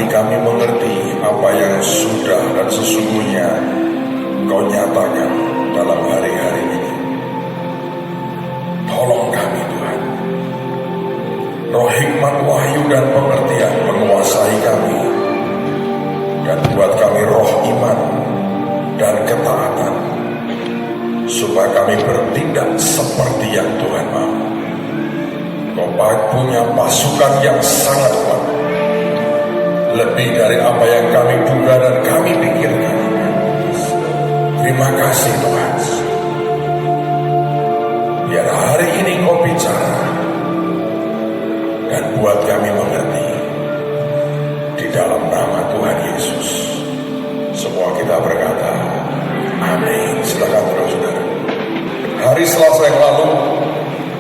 hari kami mengerti apa yang sudah dan sesungguhnya Engkau nyatakan dalam hari-hari ini. Tolong kami Tuhan. Roh hikmat, wahyu dan pengertian menguasai kami. Dan buat kami roh iman dan ketaatan. Supaya kami bertindak seperti yang Tuhan mau. Kau punya pasukan yang sangat kuat. Lebih dari apa yang kami duga dan kami pikirkan. Terima kasih Tuhan. Biar hari ini Kau bicara. Dan buat kami mengerti. Di dalam nama Tuhan Yesus. Semua kita berkata, amin. Silakan terus saudara. Hari Selasa yang lalu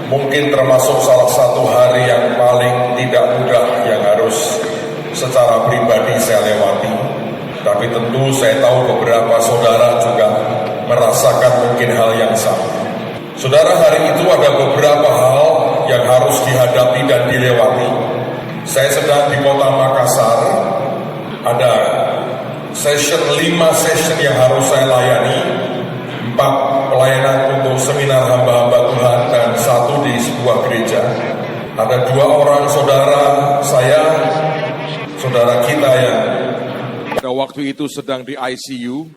mungkin termasuk salah satu hari yang paling tidak mudah yang harus secara pribadi saya lewati. Tapi tentu saya tahu beberapa saudara juga merasakan mungkin hal yang sama. Saudara, hari itu ada beberapa hal yang harus dihadapi dan dilewati. Saya sedang di kota Makassar, ada 5 session yang harus saya layani, 4 pelayanan untuk seminar hamba-hamba Tuhan dan 1 di sebuah gereja. Ada 2 orang saudara saya, saudara kita yang pada waktu itu sedang di ICU,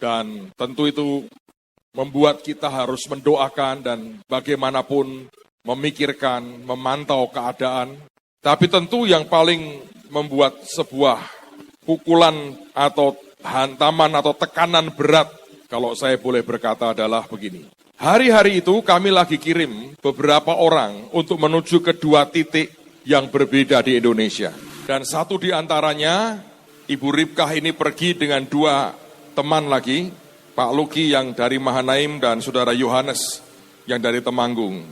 dan tentu itu membuat kita harus mendoakan dan bagaimanapun memikirkan, memantau keadaan. Tapi tentu yang paling membuat sebuah pukulan atau hantaman atau tekanan berat, kalau saya boleh berkata, adalah begini. Hari-hari itu kami lagi kirim beberapa orang untuk menuju ke 2 titik yang berbeda di Indonesia. Dan satu di antaranya, Ibu Ripkah ini pergi dengan 2 teman lagi, Pak Luki yang dari Mahanaim dan Saudara Yohanes yang dari Temanggung.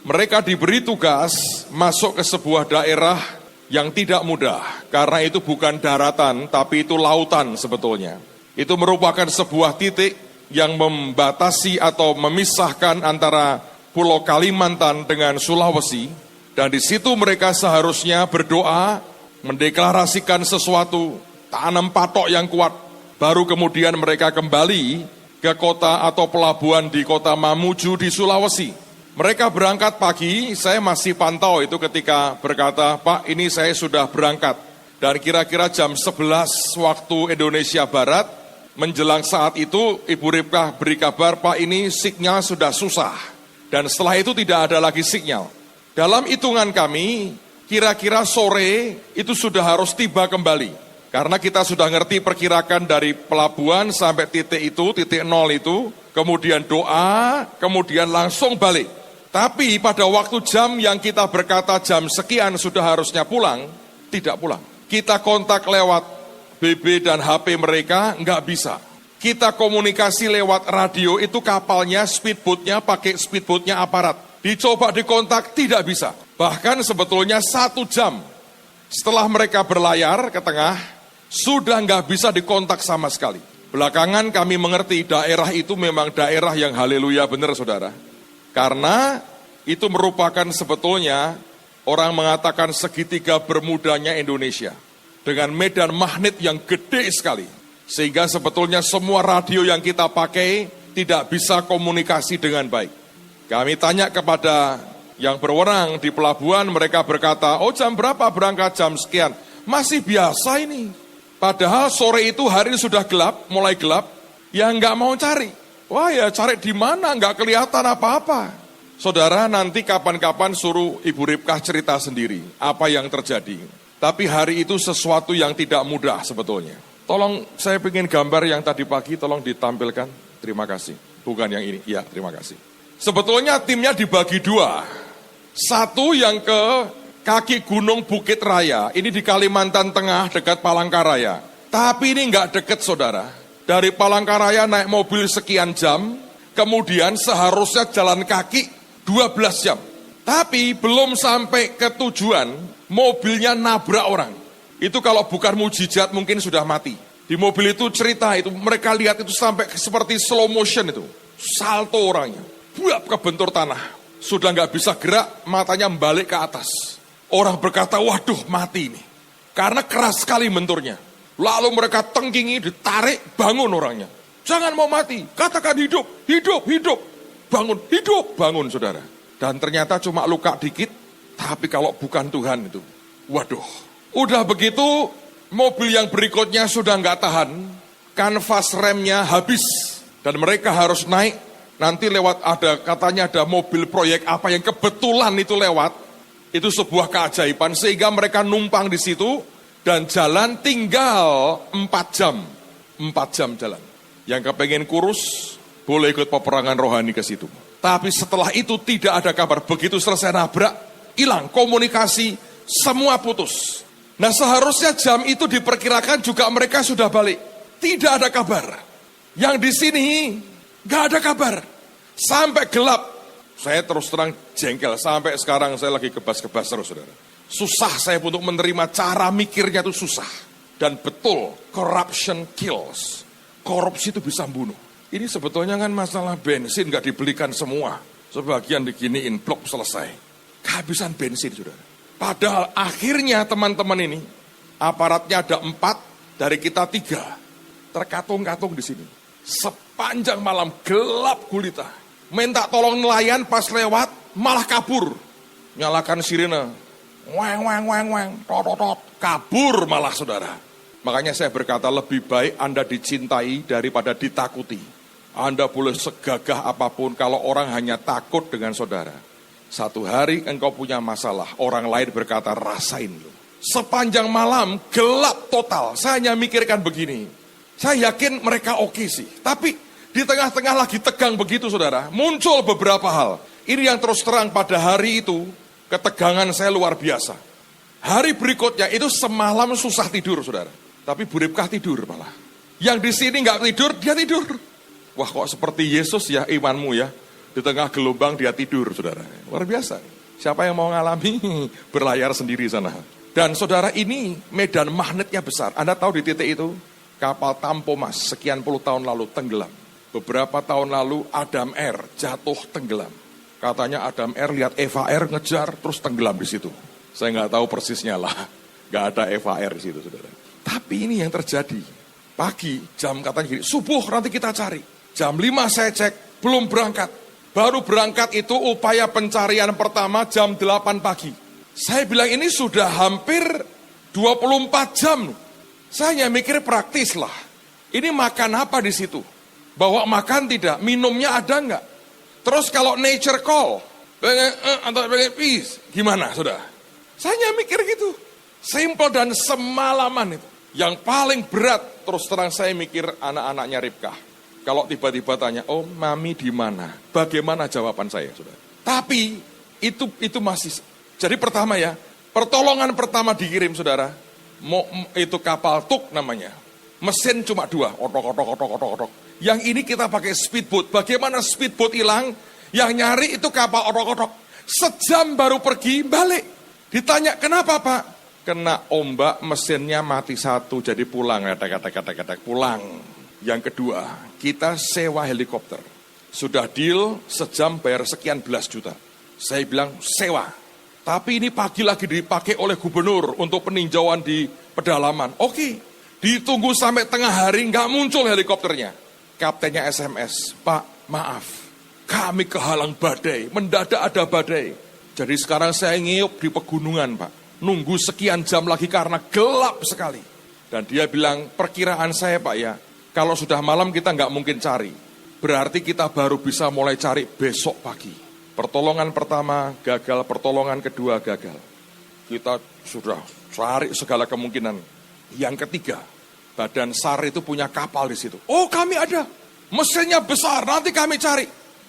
Mereka diberi tugas masuk ke sebuah daerah yang tidak mudah, karena itu bukan daratan, tapi itu lautan sebetulnya. Itu merupakan sebuah titik yang membatasi atau memisahkan antara Pulau Kalimantan dengan Sulawesi, dan di situ mereka seharusnya berdoa, mendeklarasikan sesuatu, tanam patok yang kuat, baru kemudian mereka kembali ke kota atau pelabuhan di kota Mamuju di Sulawesi. Mereka berangkat pagi, saya masih pantau itu ketika berkata, Pak, ini saya sudah berangkat. Dan kira-kira jam 11 waktu Indonesia Barat, menjelang saat itu, Ibu Ripkah beri kabar, Pak, ini sinyal sudah susah. Dan setelah itu tidak ada lagi sinyal. Dalam hitungan kami, kira-kira sore itu sudah harus tiba kembali. Karena kita sudah ngerti perkirakan dari pelabuhan sampai titik itu, titik 0 itu, kemudian doa, kemudian langsung balik. Tapi pada waktu jam yang kita berkata jam sekian sudah harusnya pulang, tidak pulang. Kita kontak lewat BB dan HP mereka, nggak bisa. Kita komunikasi lewat radio, itu kapalnya, speedboatnya, pakai speedboatnya aparat. Dicoba dikontak, tidak bisa. Bahkan sebetulnya 1 jam setelah mereka berlayar ke tengah, sudah nggak bisa dikontak sama sekali. Belakangan kami mengerti daerah itu memang daerah yang haleluya benar saudara. Karena itu merupakan sebetulnya orang mengatakan segitiga bermudanya Indonesia. Dengan medan magnet yang gede sekali. Sehingga sebetulnya semua radio yang kita pakai tidak bisa komunikasi dengan baik. Kami tanya kepada yang berwenang di pelabuhan, mereka berkata, oh jam berapa berangkat? Jam sekian. Masih biasa ini. Padahal sore itu hari sudah gelap, mulai gelap. Ya nggak mau cari. Wah ya cari di mana, nggak kelihatan apa-apa. Saudara, nanti kapan-kapan suruh Ibu Ripkah cerita sendiri apa yang terjadi. Tapi hari itu sesuatu yang tidak mudah sebetulnya. Tolong, saya ingin gambar yang tadi pagi, tolong ditampilkan. Terima kasih. Bukan yang ini, ya terima kasih. Sebetulnya timnya dibagi 2. Satu yang ke kaki Gunung Bukit Raya, ini di Kalimantan Tengah dekat Palangkaraya. Tapi ini nggak dekat saudara. Dari Palangkaraya naik mobil sekian jam, kemudian seharusnya jalan kaki 12 jam. Tapi belum sampai ke tujuan, mobilnya nabrak orang. Itu kalau bukan mujizat mungkin sudah mati. Di mobil itu cerita, itu mereka lihat itu sampai seperti slow motion itu. Salto orangnya, buap ke bentur tanah. Sudah nggak bisa gerak, matanya membalik ke atas. Orang berkata, waduh mati ini. Karena keras sekali benturnya. Lalu mereka tengkingi, ditarik, bangun orangnya. Jangan mau mati, katakan hidup, hidup, hidup. Bangun, hidup, bangun saudara. Dan ternyata cuma luka dikit, tapi kalau bukan Tuhan itu, waduh. Udah begitu, mobil yang berikutnya sudah nggak tahan, kanvas remnya habis. Dan mereka harus naik, nanti lewat katanya ada mobil proyek apa yang kebetulan itu lewat. Itu sebuah keajaiban, sehingga mereka numpang di situ, dan jalan tinggal 4 jam. 4 jam jalan. Yang kepengen kurus, boleh ikut peperangan rohani ke situ. Tapi setelah itu tidak ada kabar. Begitu selesai nabrak, hilang komunikasi, semua putus. Nah seharusnya jam itu diperkirakan juga mereka sudah balik. Tidak ada kabar. Yang di sini gak ada kabar. Sampai gelap. Saya terus terang jengkel. Sampai sekarang saya lagi kebas-kebas terus saudara. Susah saya untuk menerima cara mikirnya itu susah. Dan betul, corruption kills. Korupsi itu bisa membunuh. Ini sebetulnya kan masalah bensin gak dibelikan semua. Sebagian diginiin, blok selesai. Kehabisan bensin, saudara. Padahal akhirnya teman-teman ini, aparatnya ada 4, dari kita 3. Terkatung-katung di sini. Sepanjang malam gelap gulita. Minta tolong nelayan pas lewat, malah kabur. Nyalakan sirine. Weng, weng, weng, weng, tot, tot, tot. Kabur malah saudara. Makanya saya berkata lebih baik Anda dicintai daripada ditakuti. Anda boleh segagah apapun kalau orang hanya takut dengan saudara. Satu hari engkau punya masalah, orang lain berkata rasain lu. Sepanjang malam gelap total, saya hanya mikirkan begini. Saya yakin mereka oke sih, tapi di tengah-tengah lagi tegang begitu saudara, muncul beberapa hal. Ini yang terus terang pada hari itu, ketegangan saya luar biasa. Hari berikutnya itu semalam susah tidur saudara. Tapi Bu Ripkah tidur malah. Yang di sini nggak tidur, dia tidur. Wah kok seperti Yesus ya imanmu ya. Di tengah gelombang dia tidur saudara. Luar biasa. Siapa yang mau ngalami berlayar sendiri sana. Dan saudara ini medan magnetnya besar. Anda tahu di titik itu kapal Tampomas sekian puluh tahun lalu tenggelam. Beberapa tahun lalu Adam Air jatuh tenggelam. Katanya Adam Air lihat Eva Air ngejar terus tenggelam di situ. Saya nggak tahu persisnya lah. Nggak ada Eva Air di situ saudara. Tapi ini yang terjadi. Pagi, jam katanya gini, subuh nanti kita cari. Jam 5 saya cek, belum berangkat. Baru berangkat itu upaya pencarian pertama jam 8 pagi. Saya bilang ini sudah hampir 24 jam. Saya hanya mikir praktis lah. Ini makan apa di situ? Bawa makan tidak? Minumnya ada enggak? Terus kalau nature call, atau peace, gimana saudara? Saya hanya mikir gitu. Simple dan semalaman itu. Yang paling berat, terus terang saya mikir anak-anaknya Ripkah. Kalau tiba-tiba tanya, oh mami di mana? Bagaimana jawaban saya, saudara? Tapi itu masih. Jadi pertama ya, pertolongan pertama dikirim, saudara. Itu kapal tuk namanya. Mesin cuma 2, otok. Yang ini kita pakai speedboat. Bagaimana speedboat hilang? Yang nyari itu kapal otok. Sejam baru pergi, balik. Ditanya, kenapa Pak? Kena ombak, mesinnya mati 1, jadi pulang, pulang. Yang kedua, kita sewa helikopter. Sudah deal, sejam bayar sekian belas juta. Saya bilang, sewa. Tapi ini pagi lagi dipakai oleh gubernur untuk peninjauan di pedalaman. Oke, ditunggu sampai tengah hari, nggak muncul helikopternya. Kaptennya SMS, Pak, maaf, kami kehalang badai, mendadak ada badai. Jadi sekarang saya ngiup di pegunungan, Pak. Nunggu sekian jam lagi karena gelap sekali. Dan dia bilang, perkiraan saya Pak ya, kalau sudah malam kita nggak mungkin cari. Berarti kita baru bisa mulai cari besok pagi. Pertolongan pertama gagal, pertolongan kedua gagal. Kita sudah cari segala kemungkinan. Yang ketiga, Badan SAR itu punya kapal di situ. Oh kami ada, mesinnya besar, nanti kami cari.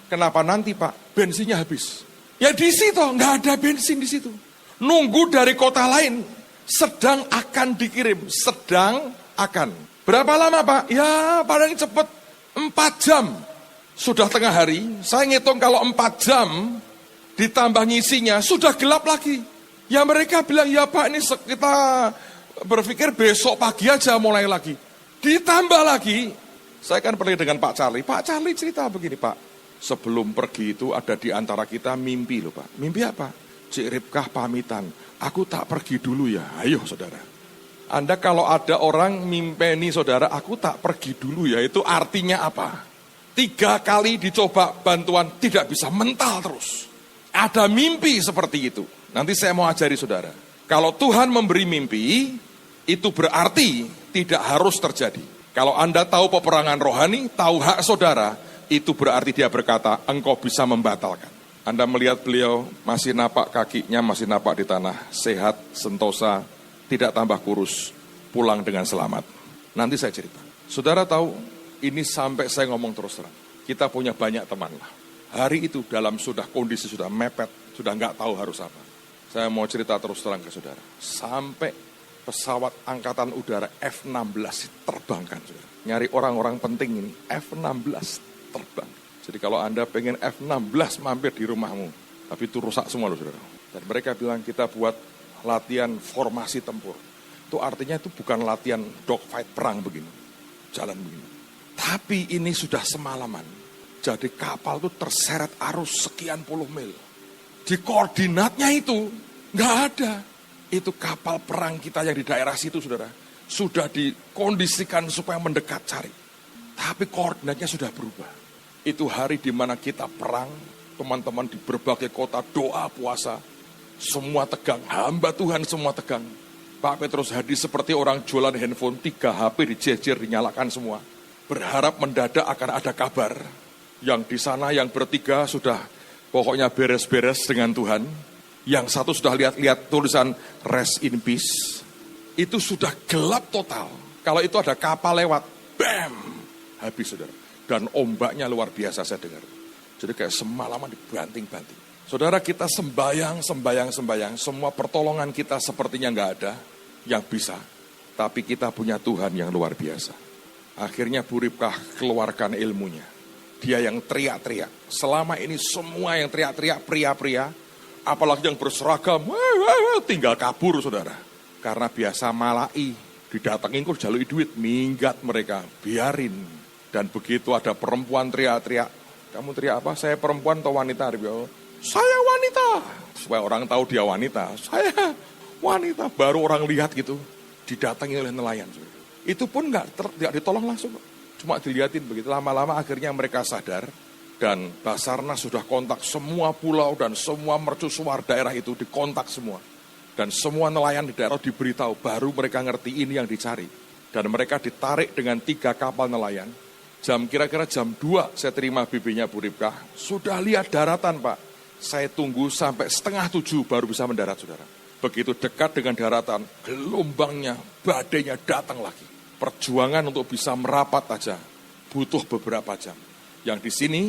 Kenapa nanti Pak? Bensinnya habis. Ya di situ nggak ada bensin di situ. Nunggu dari kota lain, sedang akan dikirim, sedang akan. Berapa lama Pak? Ya paling cepat 4 jam. Sudah tengah hari, saya ngitung kalau 4 jam ditambah ngisinya, sudah gelap lagi. Ya mereka bilang, ya Pak ini kita berpikir besok pagi aja mulai lagi. Ditambah lagi, saya kan pernah dengan Pak Charlie. Pak Charlie cerita begini Pak, sebelum pergi itu ada di antara kita mimpi loh Pak. Mimpi apa? Cik Ripkah pamitan, aku tak pergi dulu ya, ayo saudara. Anda kalau ada orang mimpeni saudara, aku tak pergi dulu ya, itu artinya apa? 3 kali dicoba bantuan tidak bisa, mental terus. Ada mimpi seperti itu. Nanti saya mau ajari saudara. Kalau Tuhan memberi mimpi, itu berarti tidak harus terjadi. Kalau Anda tahu peperangan rohani, tahu hak saudara, itu berarti dia berkata, engkau bisa membatalkan. Anda melihat beliau masih napak kakinya, masih napak di tanah, sehat, sentosa, tidak tambah kurus, pulang dengan selamat. Nanti saya cerita. Saudara tahu, ini sampai saya ngomong terus terang. Kita punya banyak teman lah. Hari itu dalam kondisi sudah mepet, sudah nggak tahu harus apa. Saya mau cerita terus terang ke saudara. Sampai pesawat angkatan udara F-16 terbangkan. Saudara. Nyari orang-orang penting ini, F-16 terbang. Jadi kalau Anda pengen F-16 mampir di rumahmu, tapi itu rusak semua loh saudara. Dan mereka bilang kita buat latihan formasi tempur. Itu artinya itu bukan latihan dogfight perang begini, jalan begini. Tapi ini sudah semalaman. Jadi kapal itu terseret arus sekian puluh mil. Di koordinatnya itu nggak ada. Itu kapal perang kita yang di daerah situ saudara. Sudah dikondisikan supaya mendekat cari. Tapi koordinatnya sudah berubah. Itu hari di mana kita perang, teman-teman di berbagai kota doa puasa, semua tegang, hamba Tuhan semua tegang. Pak Petrus Hadi seperti orang jualan handphone, 3 HP dijejer, dinyalakan semua. Berharap mendadak akan ada kabar. Yang di sana yang bertiga sudah pokoknya beres-beres dengan Tuhan. Yang satu sudah lihat tulisan rest in peace. Itu sudah gelap total. Kalau itu ada kapal lewat, bam, habis saudara. Dan ombaknya luar biasa saya dengar. Jadi kayak semalaman dibanting-banting. Saudara kita sembayang. Semua pertolongan kita sepertinya nggak ada yang bisa. Tapi kita punya Tuhan yang luar biasa. Akhirnya Bu Ripkah keluarkan ilmunya. Dia yang teriak-teriak. Selama ini semua yang teriak-teriak pria-pria. Apalagi yang berseragam. Tinggal kabur saudara. Karena biasa malai. Didatengin kok jalui duit. Minggat mereka. Biarin. Dan begitu ada perempuan teriak-teriak, kamu teriak apa? Saya perempuan atau wanita? Saya wanita. Supaya orang tahu dia wanita. Saya wanita. Baru orang lihat gitu, didatangi oleh nelayan. Itu pun tidak ditolong langsung. Cuma dilihatin begitu. Lama-lama akhirnya mereka sadar. Dan Basarnas sudah kontak semua pulau dan semua mercusuar daerah itu dikontak semua. Dan semua nelayan di daerah diberitahu. Baru mereka ngerti ini yang dicari. Dan mereka ditarik dengan 3 kapal nelayan. Kira-kira jam 2 saya terima BB-nya Bu Ripkah. Sudah lihat daratan Pak. Saya tunggu sampai 6:30 baru bisa mendarat saudara. Begitu dekat dengan daratan, gelombangnya, badainya datang lagi. Perjuangan untuk bisa merapat aja butuh beberapa jam. Yang di sini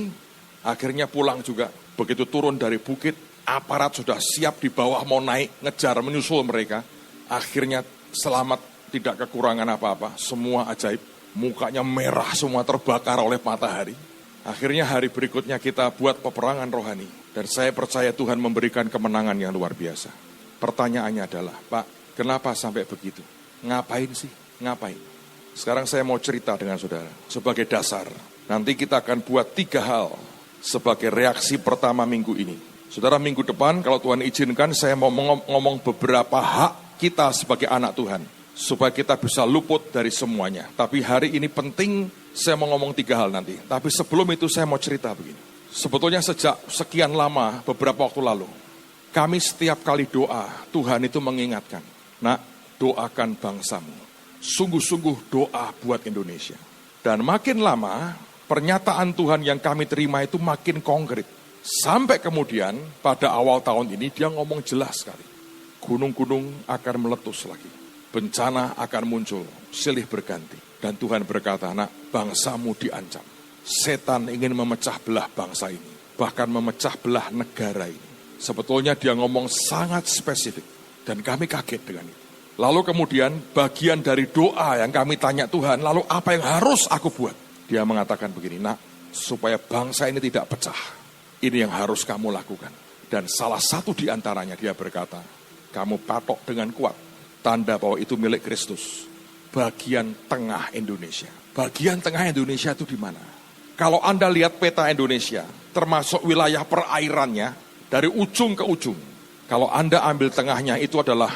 akhirnya pulang juga. Begitu turun dari bukit, aparat sudah siap di bawah mau naik, ngejar menyusul mereka. Akhirnya selamat, tidak kekurangan apa-apa. Semua ajaib. Mukanya merah semua terbakar oleh matahari. Akhirnya hari berikutnya kita buat peperangan rohani. Dan saya percaya Tuhan memberikan kemenangan yang luar biasa. Pertanyaannya adalah, Pak, kenapa sampai begitu? Ngapain sih? Ngapain? Sekarang saya mau cerita dengan saudara. Sebagai dasar, nanti kita akan buat 3 hal sebagai reaksi pertama minggu ini. Saudara, minggu depan kalau Tuhan izinkan, saya mau ngomong beberapa hak kita sebagai anak Tuhan. Supaya kita bisa luput dari semuanya. Tapi hari ini penting, saya mau ngomong 3 hal nanti. Tapi sebelum itu saya mau cerita begini. Sebetulnya sejak sekian lama, beberapa waktu lalu, kami setiap kali doa, Tuhan itu mengingatkan, nak, doakan bangsamu. Sungguh-sungguh doa buat Indonesia. Dan makin lama, pernyataan Tuhan yang kami terima itu makin konkret. Sampai kemudian, pada awal tahun ini, dia ngomong jelas sekali. Gunung-gunung akan meletus lagi. Bencana akan muncul, silih berganti. Dan Tuhan berkata, nak, bangsamu diancam. Setan ingin memecah belah bangsa ini. Bahkan memecah belah negara ini. Sebetulnya dia ngomong sangat spesifik. Dan kami kaget dengan itu. Lalu kemudian bagian dari doa yang kami tanya Tuhan, lalu apa yang harus aku buat? Dia mengatakan begini, nak, supaya bangsa ini tidak pecah. Ini yang harus kamu lakukan. Dan salah satu di antaranya dia berkata, kamu patok dengan kuat. Tanda bahwa itu milik Kristus. Bagian tengah Indonesia. Bagian tengah Indonesia itu di mana? Kalau Anda lihat peta Indonesia, termasuk wilayah perairannya, dari ujung ke ujung. Kalau Anda ambil tengahnya, itu adalah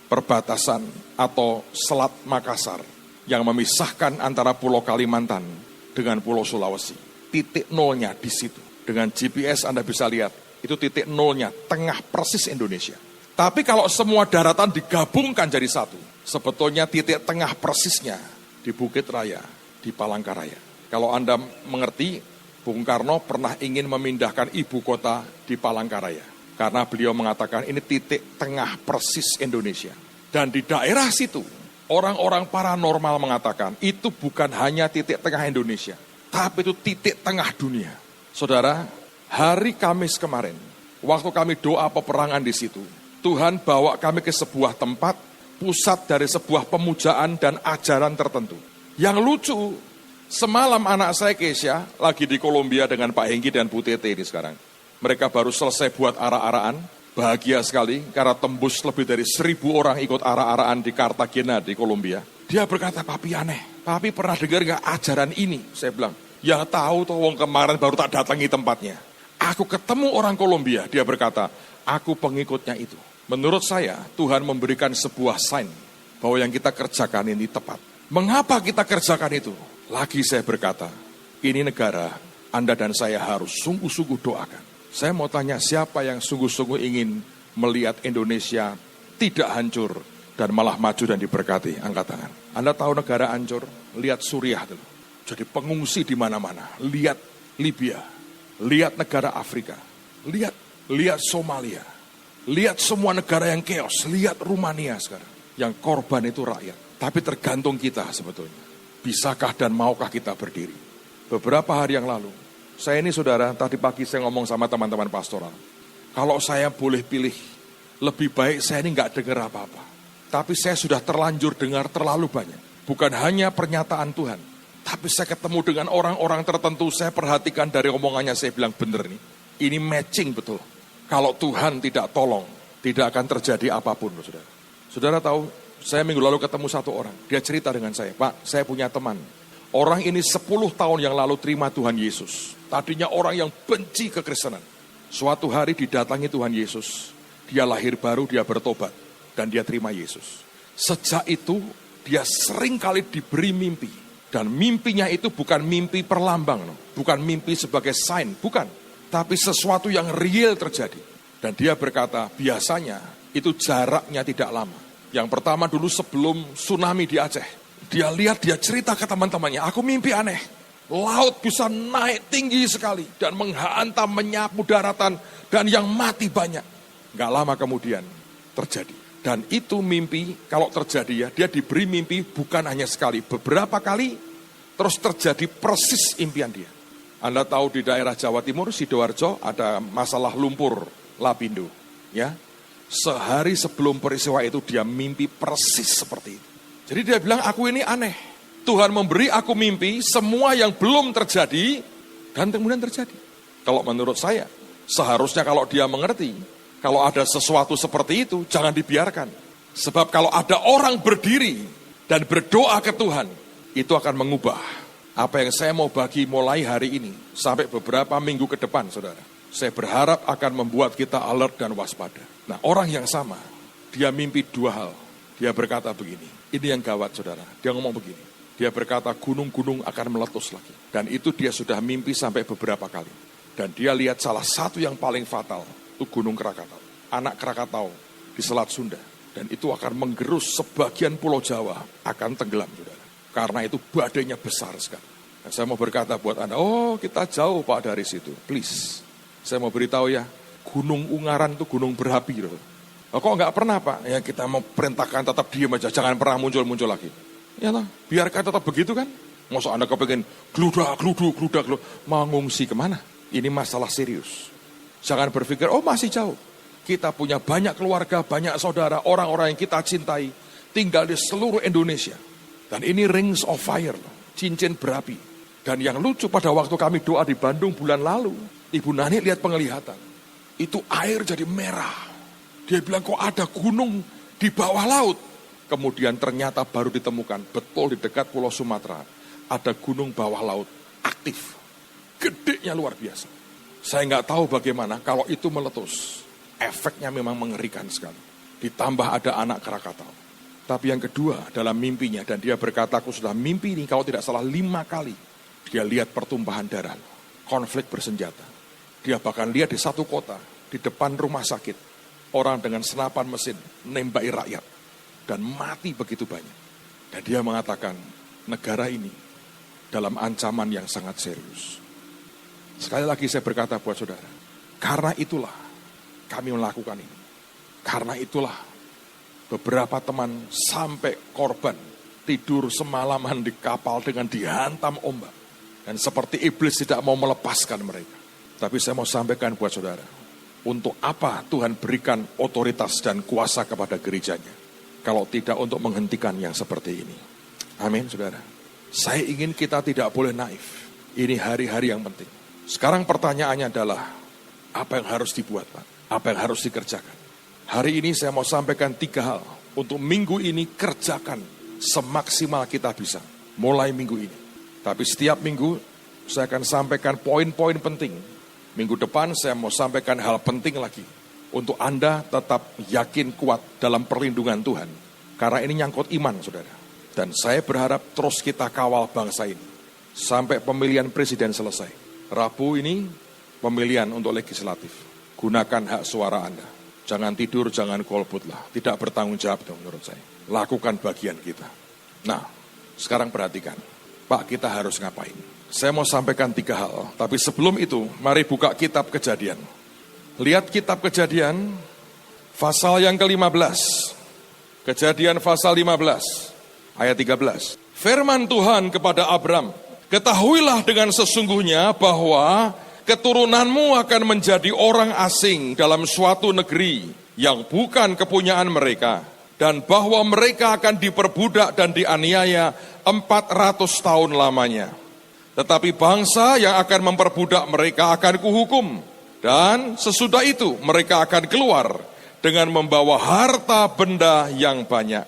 perbatasan atau Selat Makassar yang memisahkan antara Pulau Kalimantan dengan Pulau Sulawesi. Titik nolnya di situ. Dengan GPS Anda bisa lihat, itu titik nolnya, tengah persis Indonesia. Tapi kalau semua daratan digabungkan jadi satu, sebetulnya titik tengah persisnya di Bukit Raya, di Palangkaraya. Kalau Anda mengerti, Bung Karno pernah ingin memindahkan ibu kota di Palangkaraya. Karena beliau mengatakan ini titik tengah persis Indonesia. Dan di daerah situ, orang-orang paranormal mengatakan itu bukan hanya titik tengah Indonesia, tapi itu titik tengah dunia. Saudara, hari Kamis kemarin, waktu kami doa peperangan di situ, Tuhan bawa kami ke sebuah tempat, pusat dari sebuah pemujaan dan ajaran tertentu. Yang lucu, semalam anak saya Keisha lagi di Kolombia dengan Pak Hengki dan Bu Tete ini sekarang. Mereka baru selesai buat arah-arahan, bahagia sekali karena tembus lebih dari 1.000 orang ikut arah-arahan di Cartagena di Kolombia. Dia berkata, "Papi aneh, Papi pernah dengar gak ajaran ini?" Saya bilang, "Ya tahu tuh, wong kemarin baru tak datangi tempatnya. Aku ketemu orang Kolombia," dia berkata, "aku pengikutnya itu." Menurut saya, Tuhan memberikan sebuah sign bahwa yang kita kerjakan ini tepat. Mengapa kita kerjakan itu? Lagi saya berkata, ini negara Anda dan saya harus sungguh-sungguh doakan. Saya mau tanya, siapa yang sungguh-sungguh ingin melihat Indonesia tidak hancur dan malah maju dan diberkati? Angkat tangan. Anda tahu negara hancur? Lihat Suriah dulu. Jadi pengungsi di mana-mana. Lihat Libya. Lihat negara Afrika. Lihat Somalia. Lihat semua negara yang chaos. Lihat Rumania sekarang. Yang korban itu rakyat. Tapi tergantung kita sebetulnya. Bisakah dan maukah kita berdiri? Beberapa hari yang lalu, saya ini saudara, tadi pagi saya ngomong sama teman-teman pastoral. Kalau saya boleh pilih, lebih baik saya ini nggak dengar apa-apa. Tapi saya sudah terlanjur dengar terlalu banyak. Bukan hanya pernyataan Tuhan. Tapi saya ketemu dengan orang-orang tertentu, saya perhatikan dari omongannya, saya bilang bener nih. Ini matching betul. Kalau Tuhan tidak tolong, tidak akan terjadi apapun, saudara. Saudara tahu, saya minggu lalu ketemu satu orang. Dia cerita dengan saya, "Pak, saya punya teman. Orang ini 10 tahun yang lalu terima Tuhan Yesus. Tadinya orang yang benci kekristenan. Suatu hari didatangi Tuhan Yesus. Dia lahir baru, dia bertobat. Dan dia terima Yesus. Sejak itu, dia sering kali diberi mimpi. Dan mimpinya itu bukan mimpi perlambang. Bukan mimpi sebagai sign, bukan. Tapi sesuatu yang real terjadi. Dan dia berkata, biasanya itu jaraknya tidak lama. Yang pertama dulu sebelum tsunami di Aceh. Dia lihat, dia cerita ke teman-temannya, aku mimpi aneh. Laut bisa naik tinggi sekali dan menghantam, menyapu daratan, dan yang mati banyak. Gak lama kemudian terjadi. Dan itu mimpi, kalau terjadi ya, dia diberi mimpi bukan hanya sekali, beberapa kali, terus terjadi persis impian dia. Anda tahu di daerah Jawa Timur, Sidoarjo, ada masalah lumpur Lapindo. Ya, sehari sebelum peristiwa itu dia mimpi persis seperti itu. Jadi dia bilang, aku ini aneh. Tuhan memberi aku mimpi, semua yang belum terjadi, dan kemudian terjadi. Kalau menurut saya, seharusnya kalau dia mengerti, kalau ada sesuatu seperti itu, jangan dibiarkan. Sebab kalau ada orang berdiri dan berdoa ke Tuhan, itu akan mengubah apa yang saya mau bagi mulai hari ini, sampai beberapa minggu ke depan, saudara. Saya berharap akan membuat kita alert dan waspada. Nah, orang yang sama, dia mimpi dua hal. Dia berkata begini, ini yang gawat saudara, dia ngomong begini. Dia berkata gunung-gunung akan meletus lagi. Dan itu dia sudah mimpi sampai beberapa kali. Dan dia lihat salah satu yang paling fatal, itu Gunung Krakatau. Anak Krakatau di Selat Sunda. Dan itu akan menggerus sebagian Pulau Jawa, akan tenggelam saudara. Karena itu badainya besar sekali. Dan saya mau berkata buat Anda, oh kita jauh Pak dari situ, please. Saya mau beritahu ya, Gunung Ungaran itu gunung berapi. Oh, kok nggak pernah Pak? Ya kita mau perintahkan tetap diam aja, jangan pernah muncul-muncul lagi. Ya lah, biarkan tetap begitu kan. Masa Anda kepengen gludak, mau ngungsi kemana? Ini masalah serius. Jangan berpikir, oh masih jauh. Kita punya banyak keluarga, banyak saudara, orang-orang yang kita cintai, tinggal di seluruh Indonesia. Dan ini rings of fire, cincin berapi. Dan yang lucu pada waktu kami doa di Bandung bulan lalu, Ibu Nani lihat penglihatan. Itu air jadi merah. Dia bilang kok ada gunung di bawah laut. Kemudian ternyata baru ditemukan, betul di dekat Pulau Sumatera, ada gunung bawah laut aktif. Gedenya luar biasa. Saya nggak tahu bagaimana kalau itu meletus. Efeknya memang mengerikan sekali. ditambah ada anak Krakatau. Tapi yang kedua dalam mimpinya, dan dia berkata, aku sudah mimpi ini kalau tidak salah 5 kali. Dia lihat pertumpahan darah, konflik bersenjata. Dia bahkan lihat di satu kota, di depan rumah sakit, orang dengan senapan mesin nembaki rakyat. Dan mati begitu banyak. Dan dia mengatakan, negara ini dalam ancaman yang sangat serius. Sekali lagi saya berkata buat saudara, karena itulah kami melakukan ini. Karena itulah beberapa teman sampai korban tidur semalaman di kapal dengan dihantam ombak. Dan seperti iblis tidak mau melepaskan mereka. Tapi saya mau sampaikan buat saudara, untuk apa Tuhan berikan otoritas dan kuasa kepada gerejanya, kalau tidak untuk menghentikan yang seperti ini. Amin, saudara. Saya ingin kita tidak boleh naif. Ini hari-hari yang penting. Sekarang pertanyaannya adalah, apa yang harus dibuat, Pak? Apa yang harus dikerjakan? Hari ini saya mau sampaikan 3 hal. Untuk minggu ini kerjakan semaksimal kita bisa. Mulai minggu ini. Tapi setiap minggu saya akan sampaikan poin-poin penting. Minggu depan saya mau sampaikan hal penting lagi. Untuk Anda tetap yakin kuat dalam perlindungan Tuhan. Karena ini nyangkut iman, saudara. Dan saya berharap terus kita kawal bangsa ini. Sampai pemilihan presiden selesai. Rabu ini pemilihan untuk legislatif. Gunakan hak suara Anda. Jangan tidur, jangan golputlah. Tidak bertanggung jawab dong menurut saya. Lakukan bagian kita. Nah, sekarang perhatikan. Pak, kita harus ngapain? Saya mau sampaikan 3 hal. Tapi sebelum itu, mari buka kitab Kejadian. Lihat kitab Kejadian, pasal yang ke-15. Kejadian pasal 15, ayat 13. Firman Tuhan kepada Abram, ketahuilah dengan sesungguhnya bahwa keturunanmu akan menjadi orang asing dalam suatu negeri yang bukan kepunyaan mereka, dan bahwa mereka akan diperbudak dan dianiaya 400 tahun lamanya. Tetapi bangsa yang akan memperbudak mereka akan kuhukum, dan sesudah itu mereka akan keluar dengan membawa harta benda yang banyak.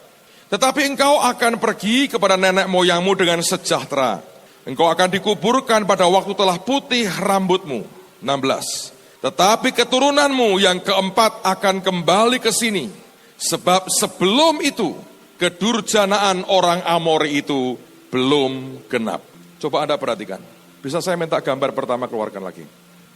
Tetapi engkau akan pergi kepada nenek moyangmu dengan sejahtera. Engkau akan dikuburkan pada waktu telah putih rambutmu. 16. Tetapi keturunanmu yang keempat akan kembali ke sini. Sebab sebelum itu, kedurjanaan orang Amori itu belum genap. Coba Anda perhatikan. Bisa saya minta gambar pertama keluarkan lagi.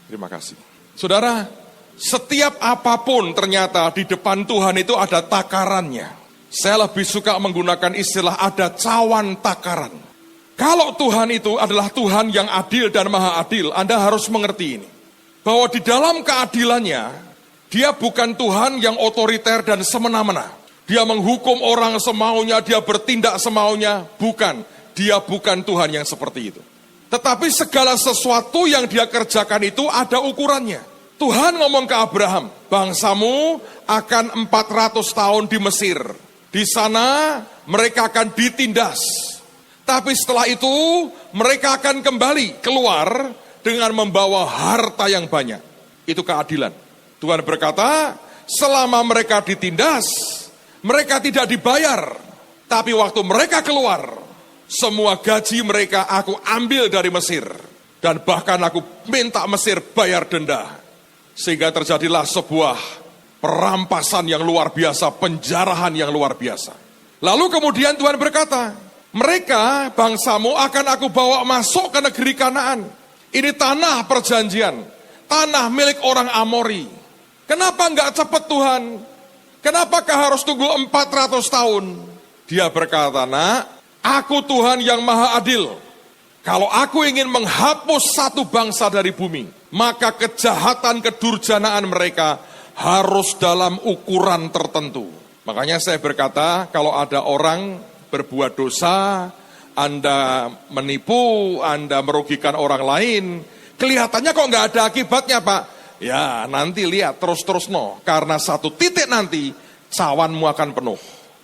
Terima kasih. Saudara, setiap apapun ternyata di depan Tuhan itu ada takarannya. Saya lebih suka menggunakan istilah ada cawan takaran. Kalau Tuhan itu adalah Tuhan yang adil dan maha adil, Anda harus mengerti ini. Bahwa di dalam keadilannya, dia bukan Tuhan yang otoriter dan semena-mena. Dia menghukum orang semaunya, dia bertindak semaunya. Bukan, dia bukan Tuhan yang seperti itu. Tetapi segala sesuatu yang dia kerjakan itu ada ukurannya. Tuhan ngomong ke Abraham, bangsamu akan 400 tahun di Mesir. Di sana mereka akan ditindas. Tapi setelah itu mereka akan kembali keluar dengan membawa harta yang banyak. Itu keadilan. Tuhan berkata, selama mereka ditindas, mereka tidak dibayar. Tapi waktu mereka keluar, semua gaji mereka aku ambil dari Mesir. Dan bahkan aku minta Mesir bayar denda. Sehingga terjadilah sebuah perampasan yang luar biasa, penjarahan yang luar biasa. Lalu kemudian Tuhan berkata, mereka, bangsamu akan aku bawa masuk ke negeri Kanaan. Ini tanah perjanjian, tanah milik orang Amori. Kenapa enggak cepat Tuhan? Kenapakah harus tunggu 400 tahun? Dia berkata, nak, aku Tuhan yang maha adil. Kalau aku ingin menghapus satu bangsa dari bumi, maka kejahatan kedurjanaan mereka harus dalam ukuran tertentu. Makanya saya berkata, kalau ada orang berbuat dosa, Anda menipu, Anda merugikan orang lain, kelihatannya kok nggak ada akibatnya Pak? Ya nanti lihat terus-terus karena satu titik nanti cawanmu akan penuh.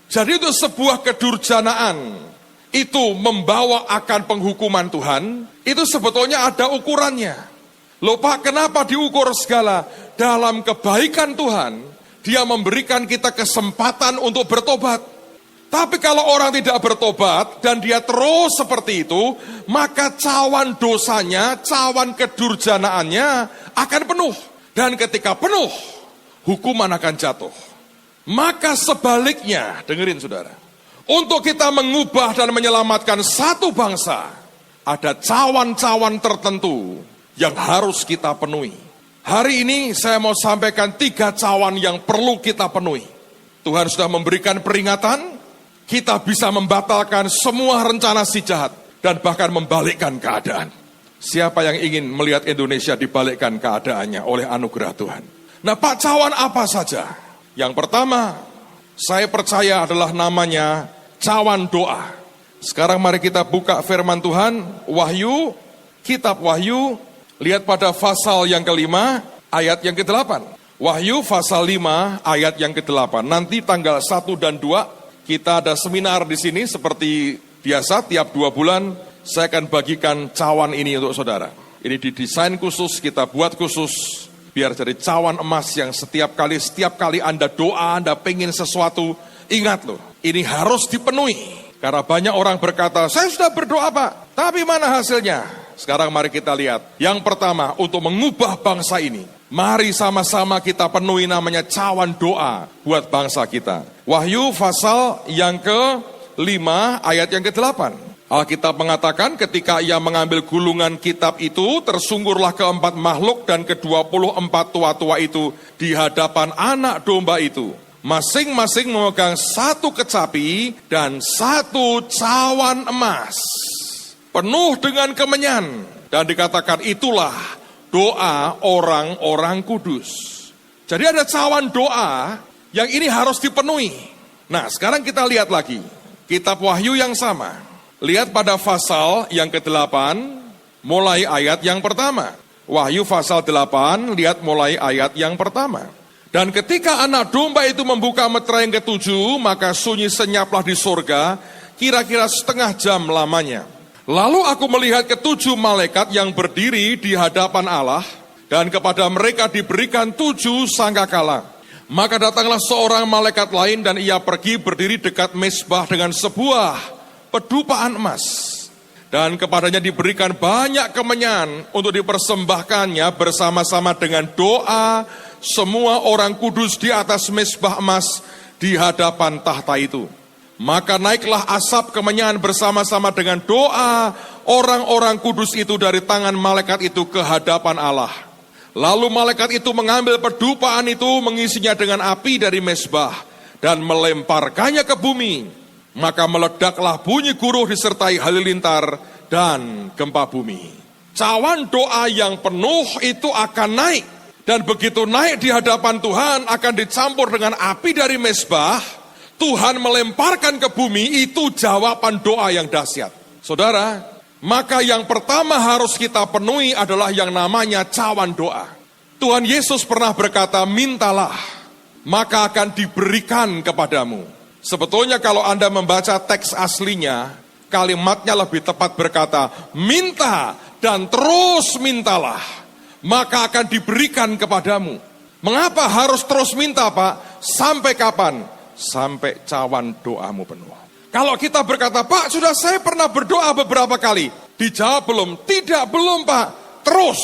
Jadi itu sebuah kedurjanaan, itu membawa akan penghukuman Tuhan, itu sebetulnya ada ukurannya. Loh Pak, kenapa diukur segala? Dalam kebaikan Tuhan, Dia memberikan kita kesempatan untuk bertobat. Tapi kalau orang tidak bertobat dan dia terus seperti itu, maka cawan dosanya, cawan kedurjanaannya akan penuh. Dan ketika penuh, hukuman akan jatuh. Maka sebaliknya, dengerin saudara, untuk kita mengubah dan menyelamatkan satu bangsa, ada cawan-cawan tertentu yang harus kita penuhi. Hari ini saya mau sampaikan 3 cawan yang perlu kita penuhi. Tuhan sudah memberikan peringatan, kita bisa membatalkan semua rencana si jahat dan bahkan membalikkan keadaan. Siapa yang ingin melihat Indonesia dibalikkan keadaannya oleh anugerah Tuhan? Nah, Pak, cawan apa saja? Yang pertama, saya percaya adalah namanya cawan doa. Sekarang mari kita buka firman Tuhan, Wahyu, kitab Wahyu, lihat pada pasal yang ke-5, ayat yang ke-8. Wahyu pasal 5, ayat yang ke-8. Nanti tanggal 1 dan 2, kita ada seminar di sini seperti biasa, tiap 2 bulan, saya akan bagikan cawan ini untuk saudara. Ini didesain khusus, kita buat khusus, biar jadi cawan emas yang setiap kali Anda doa, Anda pengen sesuatu, ingat loh, ini harus dipenuhi. Karena banyak orang berkata, saya sudah berdoa Pak, tapi mana hasilnya? Sekarang mari kita lihat. Yang pertama, untuk mengubah bangsa ini, mari sama-sama kita penuhi namanya cawan doa buat bangsa kita. Wahyu pasal yang ke-5, ayat yang ke-8. Alkitab mengatakan ketika ia mengambil gulungan kitab itu, tersungkurlah keempat makhluk dan ke-24 tua-tua itu di hadapan anak domba itu. Masing-masing memegang 1 kecapi dan 1 cawan emas, penuh dengan kemenyan. Dan dikatakan itulah doa orang-orang kudus. Jadi ada cawan doa yang ini harus dipenuhi. Nah, sekarang kita lihat lagi. Kitab Wahyu yang sama. Lihat pada pasal yang ke-8, mulai ayat yang pertama. Wahyu pasal 8, lihat mulai ayat yang pertama. Dan ketika anak domba itu membuka meterai yang ke-7, maka sunyi senyaplah di surga, kira-kira setengah jam lamanya. Lalu aku melihat ke-7 malaikat yang berdiri di hadapan Allah, dan kepada mereka diberikan 7 sangkakala. Maka datanglah seorang malaikat lain dan ia pergi berdiri dekat mezbah dengan sebuah pedupaan emas, dan kepadanya diberikan banyak kemenyan untuk dipersembahkannya bersama-sama dengan doa semua orang kudus di atas mezbah emas di hadapan tahta itu. Maka naiklah asap kemenyan bersama-sama dengan doa orang-orang kudus itu dari tangan malaikat itu ke hadapan Allah. Lalu malaikat itu mengambil pedupaan itu, mengisinya dengan api dari mezbah dan melemparkannya ke bumi. Maka meledaklah bunyi guruh disertai halilintar dan gempa bumi. Cawan doa yang penuh itu akan naik. Dan begitu naik di hadapan Tuhan akan dicampur dengan api dari mezbah. Tuhan melemparkan ke bumi, itu jawaban doa yang dahsyat. Saudara, maka yang pertama harus kita penuhi adalah yang namanya cawan doa. Tuhan Yesus pernah berkata, mintalah, maka akan diberikan kepadamu. Sebetulnya kalau Anda membaca teks aslinya, kalimatnya lebih tepat berkata, minta dan terus mintalah, maka akan diberikan kepadamu. Mengapa harus terus minta Pak? Sampai kapan? Sampai cawan doamu penuh. Kalau kita berkata, Pak sudah saya pernah berdoa beberapa kali, dijawab belum? Tidak, belum Pak, terus.